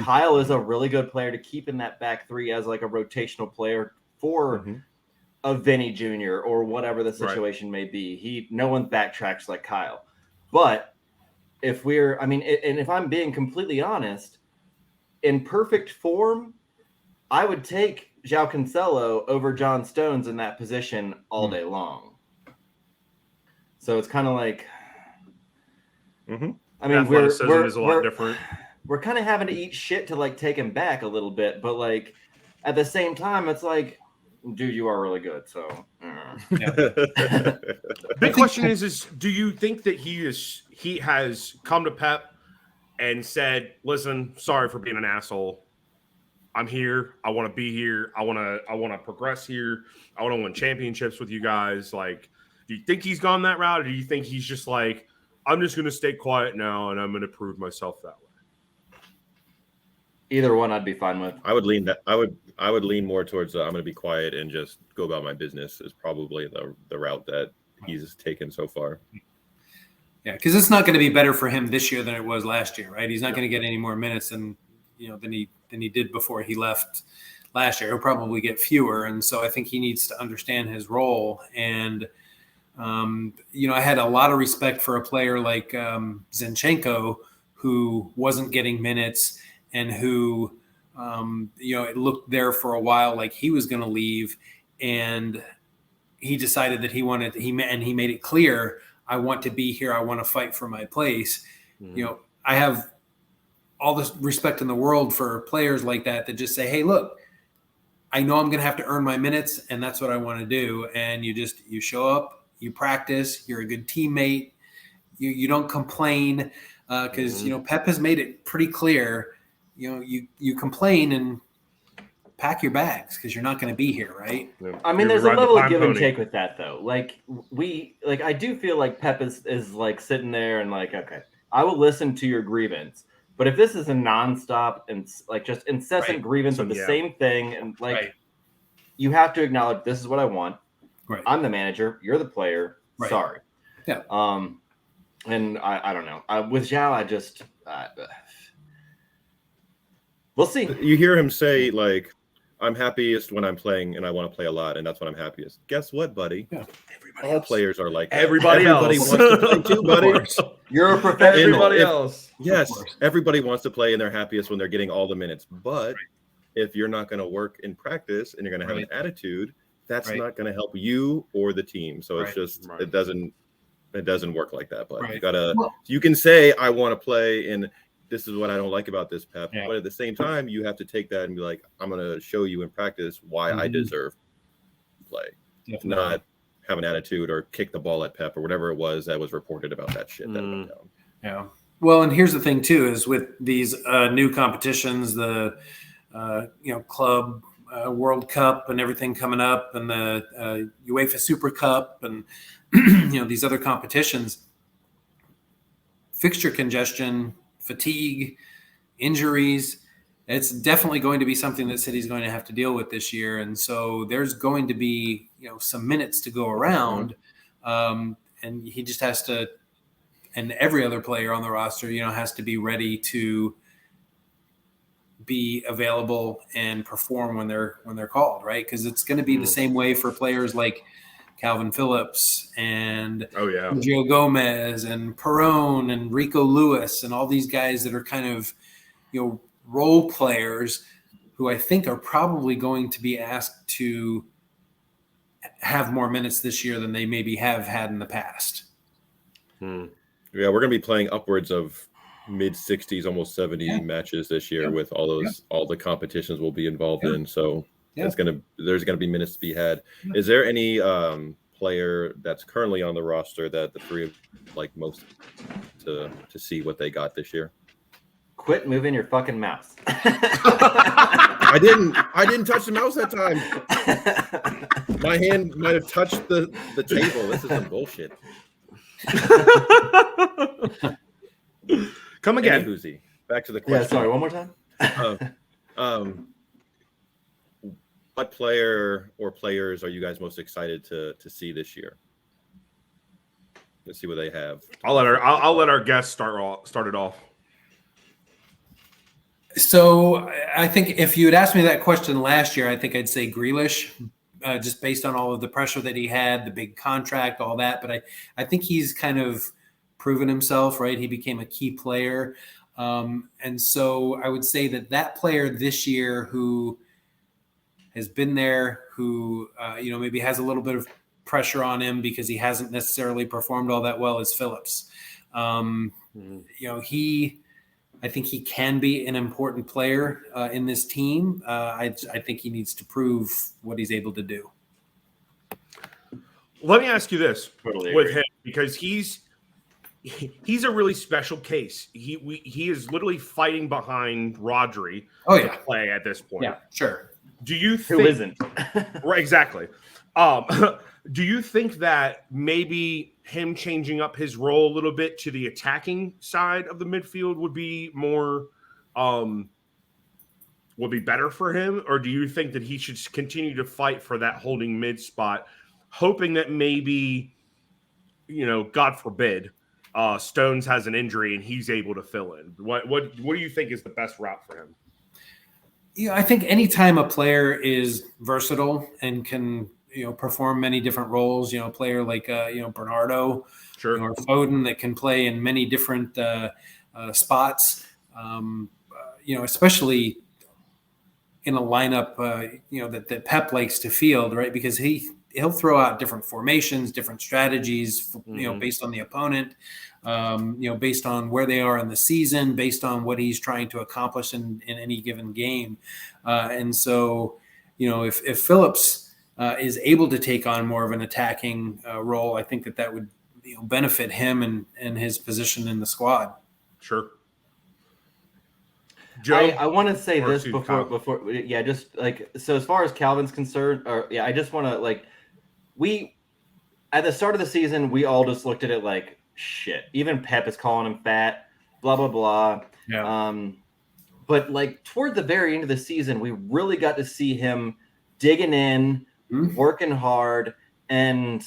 Kyle is a really good player to keep in that back 3 as like a rotational player for a Vinny Jr. or whatever the situation may be. No one backtracks like Kyle. But if I'm being completely honest, in perfect form, I would take João Cancelo over John Stones in that position all day long. So it's kind of like, athleticism is a lot different. We're kind of having to eat shit to like take him back a little bit, but like at the same time, it's like, dude, you are really good. So, big question is do you think that he has come to Pep and said, "Listen, sorry for being an asshole. I'm here. I want to be here. I want to progress here. I want to win championships with you guys." Like, do you think he's gone that route, or do you think he's just like, I'm just going to stay quiet now, and I'm going to prove myself that way. Either one, I'd be fine with. I would lean that. I would lean more towards I'm going to be quiet and just go about my business. Is probably the route that he's taken so far. Yeah, because it's not going to be better for him this year than it was last year, right? He's not going to get any more minutes than he did before he left last year. He'll probably get fewer, and so I think he needs to understand his role. And I had a lot of respect for a player like Zinchenko, who wasn't getting minutes and who it looked there for a while like he was going to leave, and he decided that he made it clear, I want to be here. I want to fight for my place. Mm-hmm. I have all the respect in the world for players like that just say, hey, look, I know I'm going to have to earn my minutes, and that's what I want to do. And you show up, you practice, you're a good teammate. You don't complain because, Pep has made it pretty clear, you complain and pack your bags because you're not going to be here, right? I mean, there's a level of give and take with that, though. I do feel like Pep is like sitting there and like, okay, I will listen to your grievance, but if this is a nonstop and like just incessant grievance of the same thing, and you have to acknowledge this is what I want. Right. I'm the manager. You're the player. Right. Sorry. Yeah. And I don't know. With Zhao, I just we'll see. You hear him say like, I'm happiest when I'm playing and I want to play a lot, and that's when I'm happiest. Guess what, buddy? Yeah. All players are like that. Everybody else wants to play too, buddy. You're a professional. Everybody else. Yes, everybody wants to play and they're happiest when they're getting all the minutes. But if you're not going to work in practice and you're going to have an attitude, that's not going to help you or the team. So it's just it doesn't work like that. But you can say I want to play and this is what I don't like about this, Pep. Yeah. But at the same time, you have to take that and be like, I'm going to show you in practice why I deserve to play. Definitely. Not have an attitude or kick the ball at Pep or whatever it was that was reported about that shit that went down. Yeah. Well, and here's the thing too, is with these new competitions, the Club World Cup and everything coming up, and the UEFA Super Cup, and these other competitions, fixture congestion, fatigue, injuries, it's definitely going to be something that City's going to have to deal with this year. And so there's going to be, some minutes to go around. And he just has to, and every other player on the roster, has to be ready to be available and perform when they're called, right? Because it's going to be the same way for players like Calvin Phillips and Gio Gomez and Perone and Rico Lewis and all these guys that are kind of, role players who I think are probably going to be asked to have more minutes this year than they maybe have had in the past. Yeah, we're going to be playing upwards of mid-60s, almost 70 matches this year with all the competitions we'll be involved in. So there's going to be minutes to be had. Is there any player that's currently on the roster that the three of like most to see what they got this year? Quit moving your fucking mouse. I didn't touch the mouse that time. My hand might have touched the table. This is some bullshit. Come again. Uzi. Back to the question. Yeah, sorry, one more time. What player or players are you guys most excited to see this year? Let's see what they have. I'll let our guest start it off. So I think if you had asked me that question last year, I think I'd say Grealish, just based on all of the pressure that he had, the big contract, all that. But I think he's kind of proven himself, right? He became a key player. And so I would say that player this year who has been there, who, maybe has a little bit of pressure on him because he hasn't necessarily performed all that well is Phillips. I think he can be an important player in this team. I think he needs to prove what he's able to do. Let me ask you this with him, because he's a really special case. He is literally fighting behind Rodri to play at this point. Yeah, sure. Do you think, who isn't? Right, exactly. Do you think that maybe him changing up his role a little bit to the attacking side of the midfield would be more, would be better for him? Or do you think that he should continue to fight for that holding mid spot, hoping that maybe, God forbid, Stones has an injury and he's able to fill in? What do you think is the best route for him? I think anytime a player is versatile and can perform many different roles, a player like Bernardo, Sure, or Foden that can play in many different spots, especially in a lineup that Pep likes to field, right? Because he'll throw out different formations, different strategies, based on the opponent, based on where they are in the season, based on what he's trying to accomplish in any given game. And so, if Phillips is able to take on more of an attacking role, I think that would benefit him and his position in the squad. Sure. Joe, I want to say this before, just like, so as far as Calvin's concerned, I just want to we at the start of the season, we all just looked at it like shit. Even Pep is calling him fat, blah, blah, blah. Yeah. But toward the very end of the season, we really got to see him digging in, working hard. And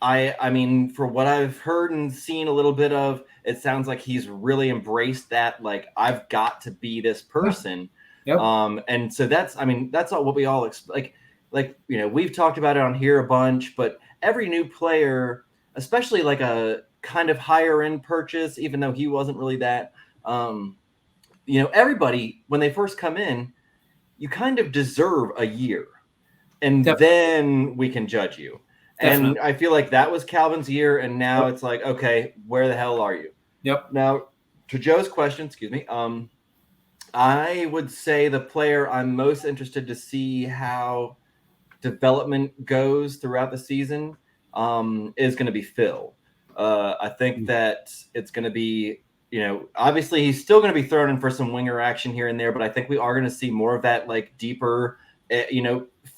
I mean, for what I've heard and seen a little bit of, it sounds like he's really embraced that. I've got to be this person. Yep. And so that's all what we all we've talked about it on here a bunch, but every new player, especially a kind of higher end purchase, even though he wasn't really that, everybody, when they first come in, you kind of deserve a year and then we can judge you. Definitely. And I feel like that was Calvin's year. And now it's like, okay, where the hell are you? Yep. Now to Joe's question, excuse me. I would say the player I'm most interested to see how development goes throughout the season is going to be Phil. I think that it's going to be, obviously he's still going to be thrown in for some winger action here and there, but I think we are going to see more of that deeper,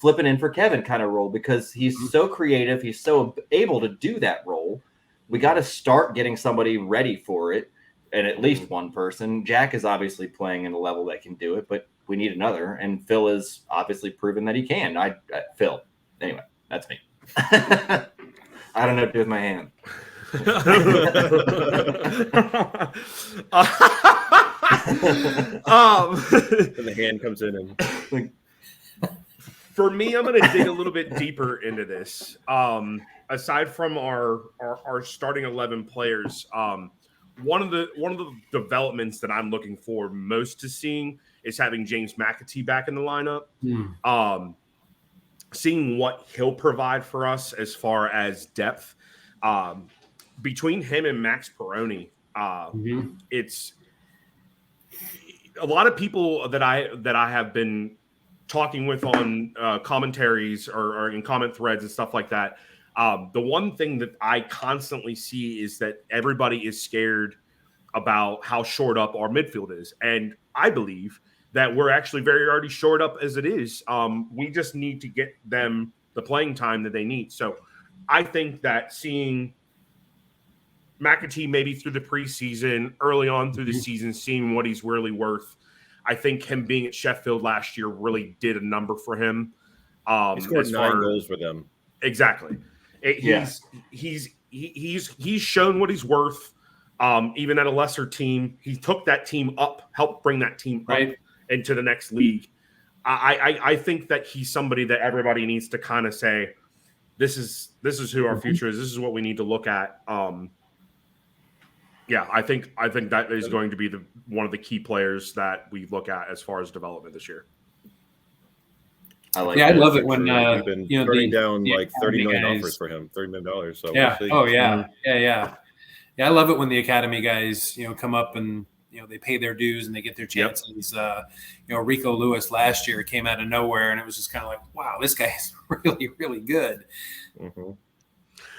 flipping in for Kevin kind of role because he's so creative. He's so able to do that role. We got to start getting somebody ready for it, and at least one person. Jack is obviously playing in a level that can do it, but we need another, and Phil is obviously proven that he can. Phil. Anyway, that's me. I don't know what to do with my hand. And the hand comes in and for me, I'm going to dig a little bit deeper into this. Aside from our starting 11 players, one of the developments that I'm looking for most to seeing is having James McAtee back in the lineup. Seeing what he'll provide for us as far as depth. Between him and Max Peroni, it's a lot of people that I have been talking with on commentaries or in comment threads and stuff like that. The one thing that I constantly see is that everybody is scared about how short up our midfield is. And I believe that we're actually already short up as it is. We just need to get them the playing time that they need. So I think that seeing McAtee maybe through the preseason, early on through the season, seeing what he's really worth. I think him being at Sheffield last year really did a number for him. He scored 9 goals for them. Exactly. He's shown what he's worth. Even at a lesser team, he took that team up, helped bring that team up into the next league. I think that he's somebody that everybody needs to kind of say, this is who our future is. This is what we need to look at. I think that is going to be one of the key players that we look at as far as development this year. I love it when we've been turning down like 30 million offers for him, $30 million. So we'll see. I love it when the academy guys come up and they pay their dues and they get their chances. Rico Lewis last year came out of nowhere, and it was just kind of like, wow, this guy is really, really good. Mm-hmm.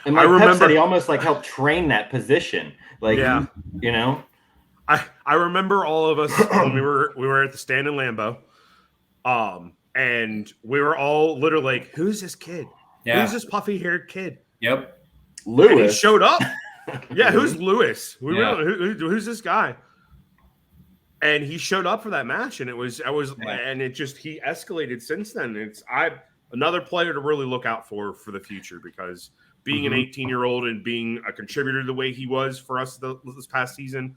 And I remember Pep said he almost helped train that position. I remember all of us when we were at the stand in Lambeau, and we were all literally like, "Who's this kid? Yeah. Who's this puffy-haired kid? Yep. Lewis And he showed up. Yeah, who's Lewis? Yeah. Who's this guy? And he showed up for that match, and he escalated since then. Another player to really look out for the future, because being an 18-year-old and being a contributor the way he was for us this past season,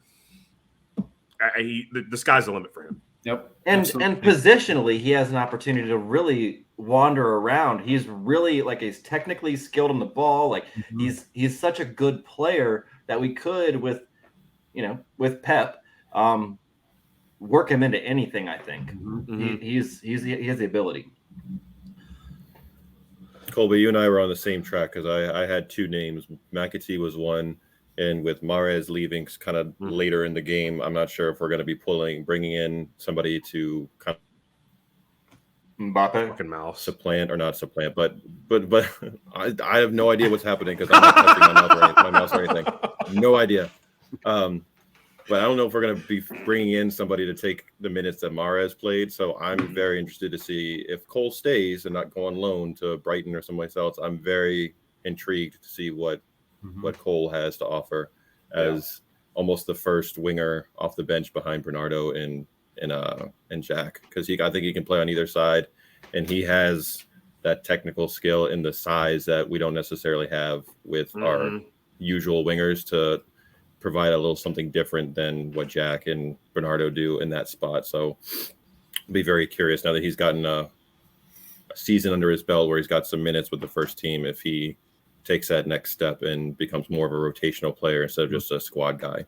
the sky's the limit for him. Yep. And Absolutely. positionally, he has an opportunity to really wander around. He's really he's technically skilled on the ball. Like he's such a good player that we could with Pep work him into anything. I think he has the ability. Colby, you and I were on the same track because I had two names. McAtee was one, and with Mahrez leaving kind of later in the game, I'm not sure if we're going to be bringing in somebody to kind of Mbappe, fucking mouse, supplant or not supplant, but I have no idea what's happening because I'm not touching my mouse or anything. No idea. But I don't know if we're going to be bringing in somebody to take the minutes that Mahrez played. So I'm very interested to see if Cole stays and not go on loan to Brighton or someplace else. I'm very intrigued to see what Cole has to offer as almost the first winger off the bench behind Bernardo and Jack, because I think he can play on either side, and he has that technical skill and the size that we don't necessarily have with our usual wingers to provide a little something different than what Jack and Bernardo do in that spot. So I'll be very curious now that he's gotten a season under his belt where he's got some minutes with the first team, if he takes that next step and becomes more of a rotational player instead of just a squad guy.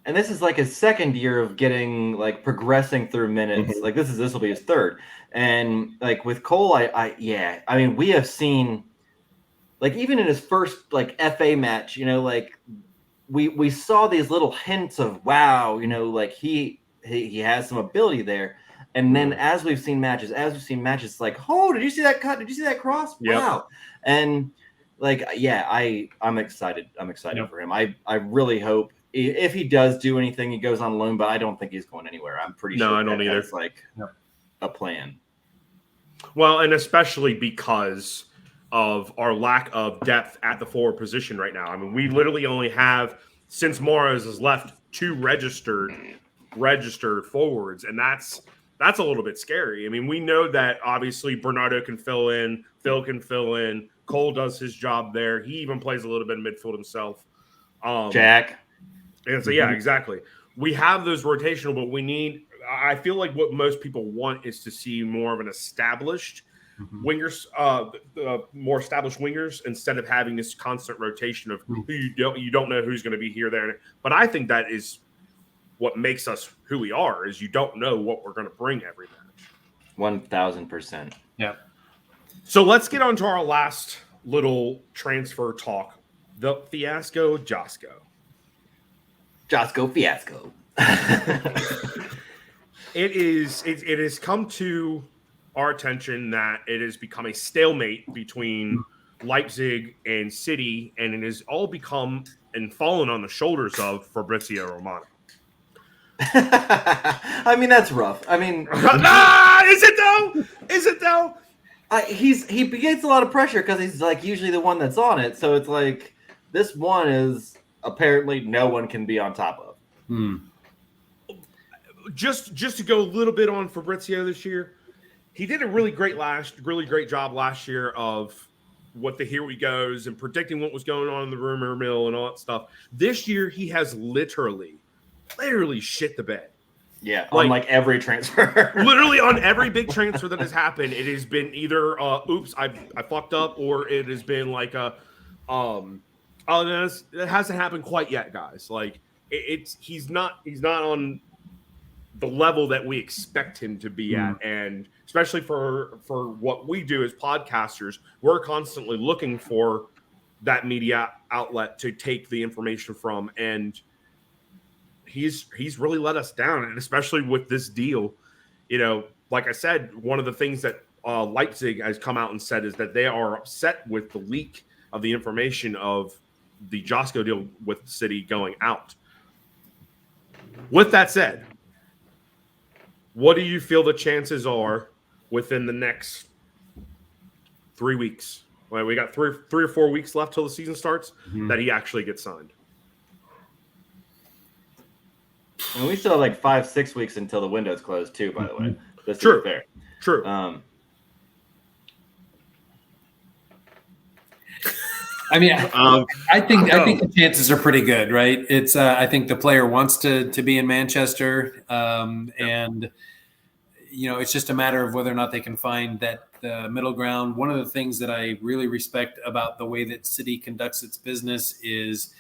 And this is his second year of getting progressing through minutes. This will be his third. And with Cole, I mean, we have seen even in his first FA match, we saw these little hints of wow, he has some ability there. And then as we've seen matches, it's oh, did you see that cut? Did you see that cross? Yep. Wow. And I'm excited. I'm excited for him. I really hope if he does do anything, he goes on loan, but I don't think he's going anywhere. I'm pretty sure. No, I don't either. It's a plan. Well, and especially because of our lack of depth at the forward position right now. I mean, we literally only have, since Mahrez has left, 2 registered forwards, and that's a little bit scary. I mean, we know that obviously Bernardo can fill in, Phil can fill in, Cole does his job there. He even plays a little bit of midfield himself. Jack. And so, yeah, exactly. We have those rotational, but we need – I feel like what most people want is to see more of an established wingers, more established wingers, instead of having this constant rotation of who you don't know who's going to be here, there. But I think that is what makes us who we are, is you don't know what we're going to bring every match. 1,000%. Yeah. So let's get on to our last little transfer talk, the fiasco Josco. Josco fiasco. It has come to our attention that it has become a stalemate between Leipzig and City, and it has all become and fallen on the shoulders of Fabrizio Romano. I mean, that's rough. I mean, is it though? Is it though? He gets a lot of pressure because he's usually the one that's on it. So it's this one is apparently no one can be on top of. Just to go a little bit on Fabrizio this year, he did a really great job last year of what the here we goes and predicting what was going on in the rumor mill and all that stuff. This year, he has literally shit the bed. Yeah, on every transfer. Literally on every big transfer that has happened, it has been either oops, I fucked up, or it has been it hasn't happened quite yet, guys. He's not on the level that we expect him to be at, and especially for what we do as podcasters, we're constantly looking for that media outlet to take the information from, and he's really let us down, and especially with this deal. Like I said, one of the things that Leipzig has come out and said is that they are upset with the leak of the information of the Josco deal with City going out. With that said, what do you feel the chances are within the next 3 weeks. Well, we got three or 4 weeks left till the season starts that he actually gets signed. And we still have like 5-6 weeks until the window's closed too, by the way. Just to True. be fair. True. I mean, I think the chances are pretty good, right? It's I think the player wants to be in Manchester, and it's just a matter of whether or not they can find that middle ground. One of the things that I really respect about the way that City conducts its business is,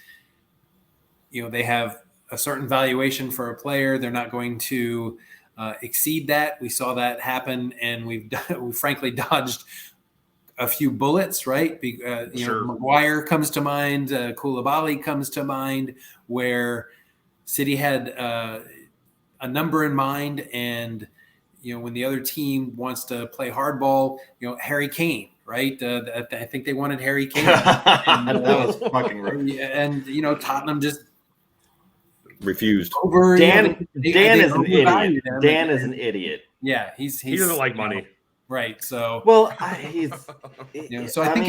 they have a certain valuation for a player. They're not going to exceed that. We saw that happen, and we frankly dodged a few bullets, right? Sure. Maguire comes to mind, Koulibaly comes to mind, where City had a number in mind, and when the other team wants to play hardball, Harry Kane, right? I think they wanted Harry Kane, that was fucking rude. and Tottenham just refused. Dan is an idiot. Dan is an idiot. Yeah, he doesn't like money. Right. So well, so I think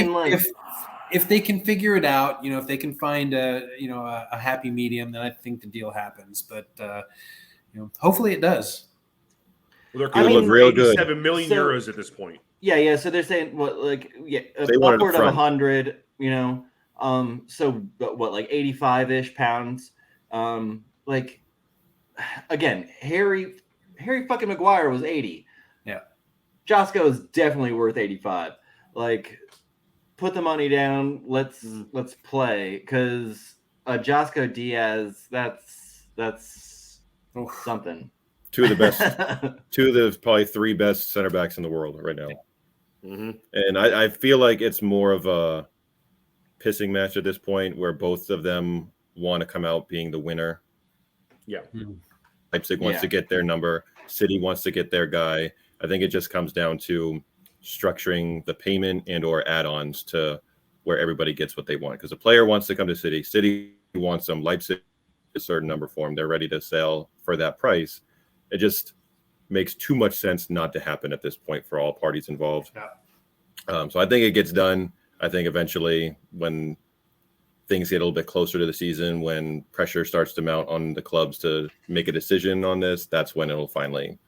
if they can figure it out, if they can find a happy medium, then I think the deal happens. But hopefully it does. Well, they're look real good. 7 million euros at this point. Yeah. So they're saying they wanted upward of 100. So what, like 85-ish pounds. Again, Harry fucking Maguire was 80. Yeah. Josko is definitely worth 85. Like, put the money down. Let's play, because Josko Diaz, that's something. Two of the probably 3 best center backs in the world right now. Mm-hmm. And I feel like it's more of a pissing match at this point, where both of them want to come out being the winner. Yeah. Leipzig wants to get their number. City wants to get their guy. I think it just comes down to structuring the payment and or add-ons to where everybody gets what they want. Because the player wants to come to City. City wants them. Leipzig a certain number for them. They're ready to sell for that price. It just makes too much sense not to happen at this point for all parties involved. Yeah. So I think it gets done. I think eventually, when things get a little bit closer to the season, when pressure starts to mount on the clubs to make a decision on this, that's when it'll finally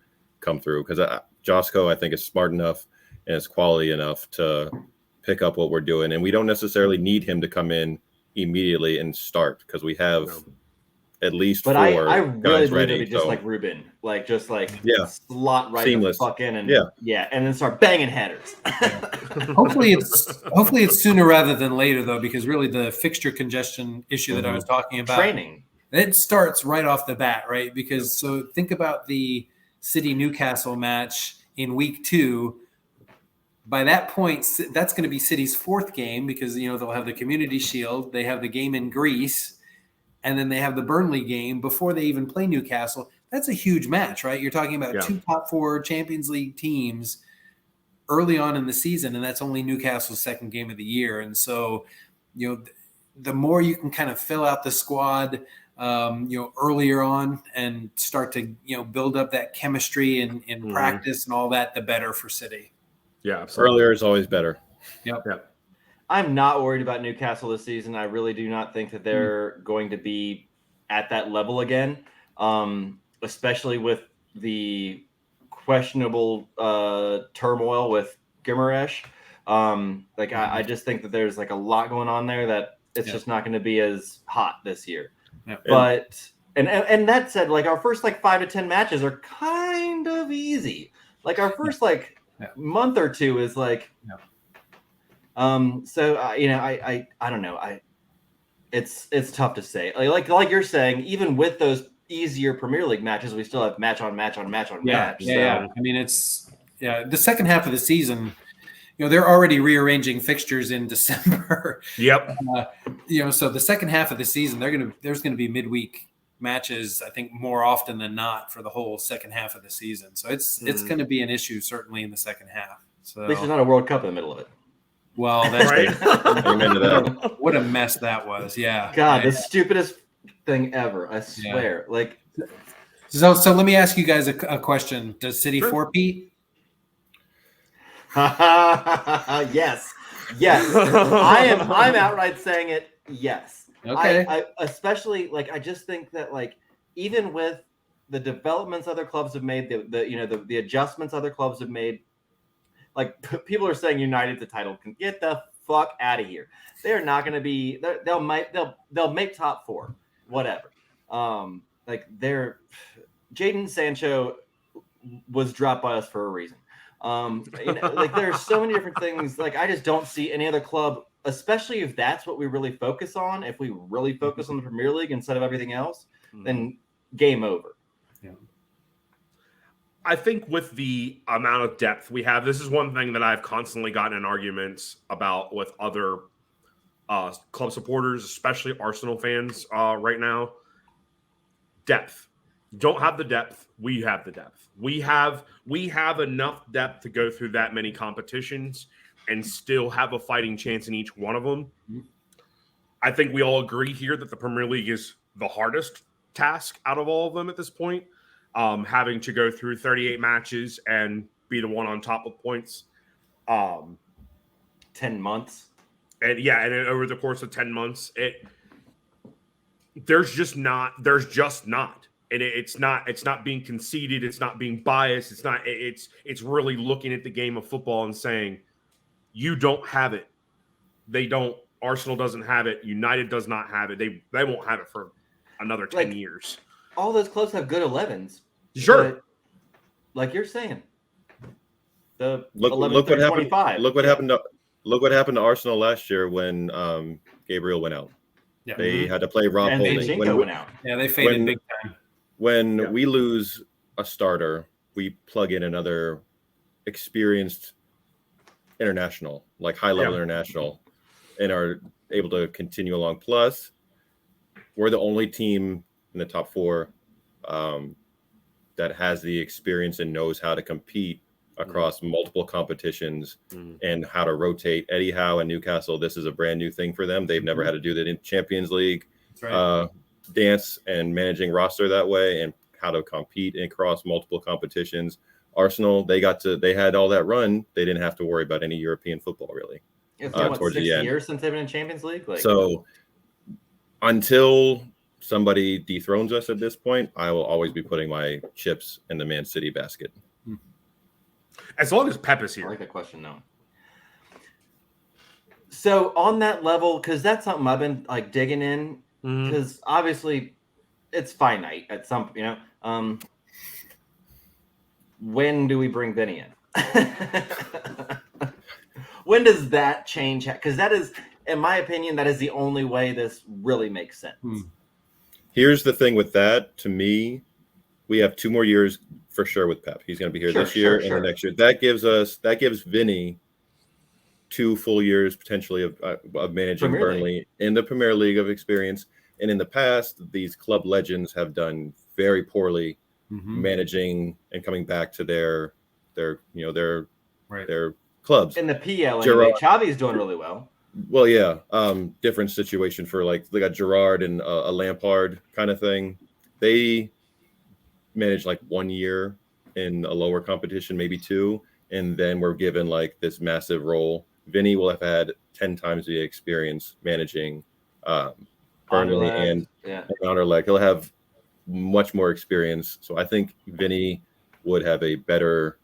come through. Because Josko, I think, is smart enough and is quality enough to pick up what we're doing. And we don't necessarily need him to come in immediately and start, because we have at least 4 I really guys believe ready. it'd be just like Ruben, slot right Seamless. the fuck in, and and then start banging headers. Hopefully it's sooner rather than later, though, because really the fixture congestion issue that I was talking about, training, it starts right off the bat, right? Because so think about the City Newcastle match in week 2. By that point, that's going to be City's 4th game, because they'll have the Community Shield, they have the game in Greece, and then they have the Burnley game before they even play Newcastle. That's a huge match, right? You're talking about 2 top 4 Champions League teams early on in the season, and that's only Newcastle's 2nd game of the year. And so, the more you can kind of fill out the squad, earlier on and start to, build up that chemistry and practice and all that, the better for City. Yeah, absolutely. Earlier is always better. Yep. I'm not worried about Newcastle this season. I really do not think that they're going to be at that level again, especially with the questionable turmoil with Guimaraes. I just think that there's like a lot going on there that it's just not going to be as hot this year. Yeah. But and that said, like, our first 5 to 10 matches are kind of easy. Like, our first month or 2 is like. So I don't know. It's tough to say. Like you're saying, even with those easier Premier League matches, we still have match on match. Yeah. I mean, the second half of the season, they're already rearranging fixtures in December. Yep. So the second half of the season, there's going to be midweek matches, I think, more often than not for the whole second half of the season. So it's going to be an issue certainly in the second half. So at least there's not a World Cup in the middle of it. Well, that's right. Amen to that. What a mess that was. Yeah. God, the stupidest thing ever. I swear. So let me ask you guys a question. Does City 4-peat? Yes. I'm outright saying it. Yes. Okay. I especially I just think that even with the developments other clubs have made, the adjustments other clubs have made, people are saying United's a title can get the fuck out of here. They're not going to be. They'll make top 4, whatever. Jadon Sancho was dropped by us for a reason. There are so many different things. I just don't see any other club, especially if that's what we really focus on. If we really focus on the Premier League instead of everything else, then game over. Yeah. I think with the amount of depth we have, this is one thing that I've constantly gotten in arguments about with other club supporters, especially Arsenal fans right now. Depth. Don't have the depth. We have the depth. We have enough depth to go through that many competitions and still have a fighting chance in each one of them. I think we all agree here that the Premier League is the hardest task out of all of them at this point. Having to go through 38 matches and be the one on top of points. 10 months. And over the course of 10 months, there's just not. And it's not being conceited. It's not being biased. It's really looking at the game of football and saying, you don't have it. They don't. Arsenal doesn't have it. United does not have it. They won't have it for another 10 years. All those clubs have good 11s. Sure. Like you're saying. The look what happened. Look what happened to Arsenal last year when Gabriel went out. Yeah. They had to play Rob Holding. When went out. Yeah, they faded big time. When we lose a starter, we plug in another experienced international, high-level international, and are able to continue along. Plus, we're the only team in the top 4 that has the experience and knows how to compete across multiple competitions and how to rotate. Eddie Howe and Newcastle, this is a brand new thing for them. They've never had to do that in Champions League. That's right. Dance and managing roster that way and how to compete across multiple competitions. Arsenal, they had all that run. They didn't have to worry about any European football really. It's been towards 6 years since they've been in Champions League. So until somebody dethrones us at this point, I will always be putting my chips in the Man City basket. As long as Pep is here. I like that question now. So on that level, because that's something I've been digging in. Because obviously it's finite at some, when do we bring Vinny in? When does that change? Because that is, in my opinion, that is the only way this really makes sense. Here's the thing with that. To me, we have 2 more years for sure with Pep. He's going to be here this year and the next year. That gives Vinny 2 full years potentially of managing Burnley in the Premier League of experience. And in the past, these club legends have done very poorly managing and coming back to their clubs. In the PL, anyway, Xavi's doing really well. Well, yeah, different situation for they got Gerrard and a Lampard kind of thing. They managed 1 year in a lower competition, maybe 2, and then we're given this massive role. Vinny will have had 10 times the experience managing Burnley and Anderlecht. He'll have much more experience. So I think Vinny would have a better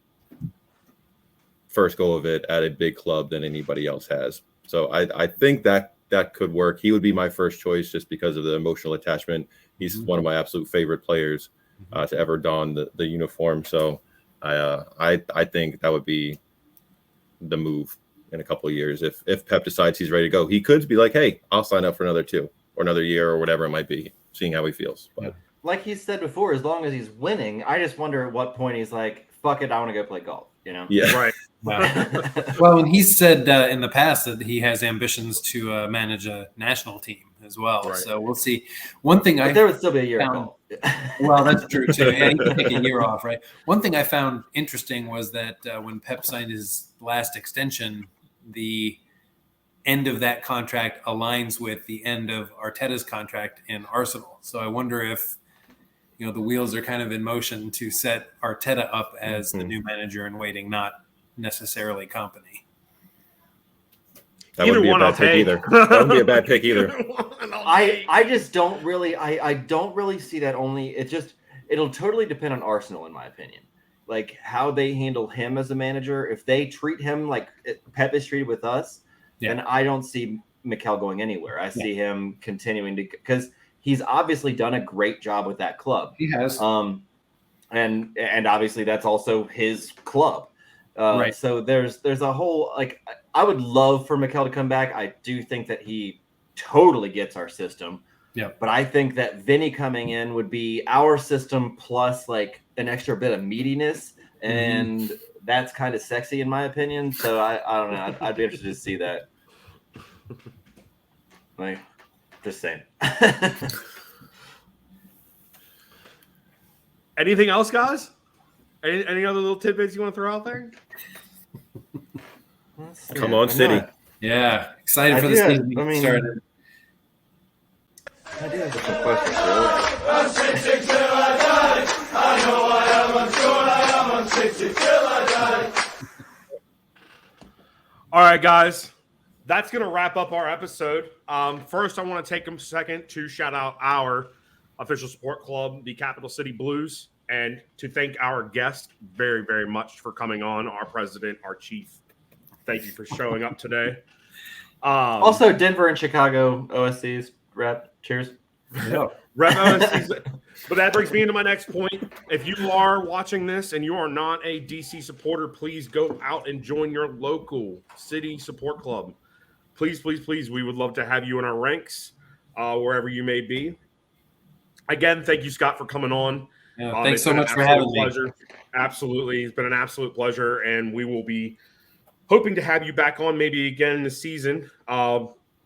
first go of it at a big club than anybody else has. So I think that could work. He would be my first choice just because of the emotional attachment. He's one of my absolute favorite players to ever don the uniform. So I think that would be the move in a couple of years. If Pep decides he's ready to go, he could be hey, I'll sign up for another 2 or another year or whatever it might be, seeing how he feels. But like he said before, as long as he's winning, I just wonder at what point he's fuck it, I want to go play golf. Yeah, right. Well, and he said in the past that he has ambitions to manage a national team as well. Right. So we'll see. One thing there would still be a year of golf. Well, that's true too. Yeah, he can take a year off, right? One thing I found interesting was that when Pep signed his last extension, the end of that contract aligns with the end of Arteta's contract in Arsenal. So I wonder if the wheels are kind of in motion to set Arteta up as the new manager in waiting, not necessarily company. That Either wouldn't be a one bad I'll pick take. either. That wouldn't be a bad pick either. I just don't really I don't really see that. Only it'll totally depend on Arsenal, in my opinion. Like how they handle him as a manager. If they treat him like Pep is treated with us, then I don't see Mikel going anywhere. I see him continuing to, because he's obviously done a great job with that club. He has. And obviously that's also his club. Right. So there's a whole, like, I would love for Mikel to come back. I do think that he totally gets our system. Yeah. But I think that Vinny coming in would be our system plus like an extra bit of meatiness, and that's kind of sexy in my opinion. So I don't know. I'd be interested to see that. Like, just saying. Anything else, guys? Any other little tidbits you want to throw out there? Come on, City. Yeah, excited for the season to start. I do have some questions, really. All right, guys. That's going to wrap up our episode. First, I want to take a second to shout out our official support club, the Capital City Blues, and to thank our guest very, very much for coming on, our president, our chief. Thank you for showing up today. Also, Denver and Chicago OSCs rep. Cheers. Yeah. Rep OSCs. But that brings me into my next point. If you are watching this and you are not a DC supporter, please go out and join your local city support club. Please, please, please. We would love to have you in our ranks, wherever you may be. Again, thank you, Scott, for coming on. Yeah, thanks so much for having me. Absolutely. It's been an absolute pleasure, and we will be hoping to have you back on maybe again in the season,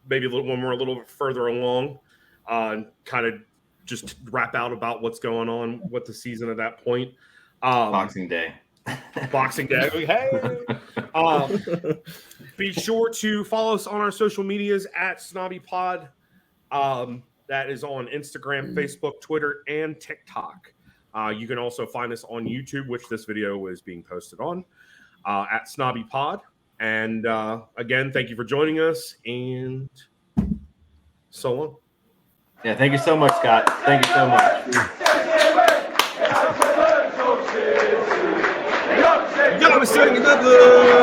maybe when we're a little bit further along, kind of just wrap out about what's going on with the season at that point. Boxing Day. Boxing Day. Hey. Be sure to follow us on our social medias at Snobby Pod. That is on Instagram, Facebook, Twitter, and TikTok. You can also find us on YouTube, which this video is being posted on, at Snobby Pod. And again, thank you for joining us, and so long. Yeah, thank you so much, Scott. Thank you so much. You gotta sing another.